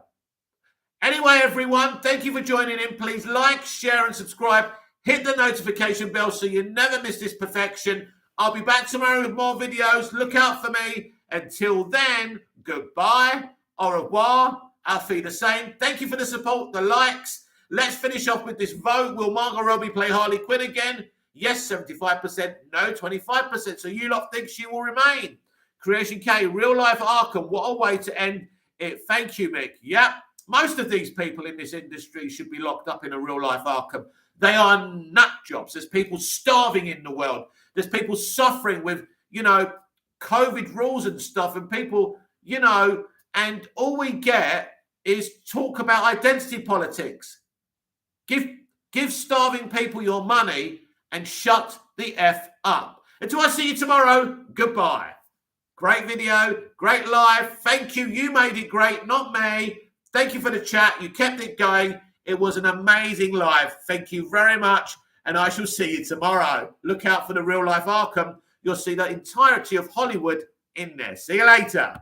Speaker 1: Anyway, everyone, thank you for joining in. Please like, share, and subscribe. Hit the notification bell so you never miss this perfection. I'll be back tomorrow with more videos. Look out for me. Until then, goodbye, au revoir, auf Wiedersehen. Thank you for the support, the likes. Let's finish off with this vote. Will Margot Robbie play Harley Quinn again? Yes, 75%. No, 25%. So you lot think she will remain. Creation K, real life Arkham. What a way to end it. Thank you, Mick. Yep. Most of these people in this industry should be locked up in a real life Arkham. They are nut jobs. There's people starving in the world. There's people suffering with, COVID rules and stuff, and people, and all we get is talk about identity politics. Give starving people your money and shut the F up. Until I see you tomorrow, goodbye. Great video, great live. Thank you. You made it great, not me. Thank you for the chat. You kept it going. It was an amazing live. Thank you very much. And I shall see you tomorrow. Look out for the real life Arkham. You'll see the entirety of Hollywood in there. See you later.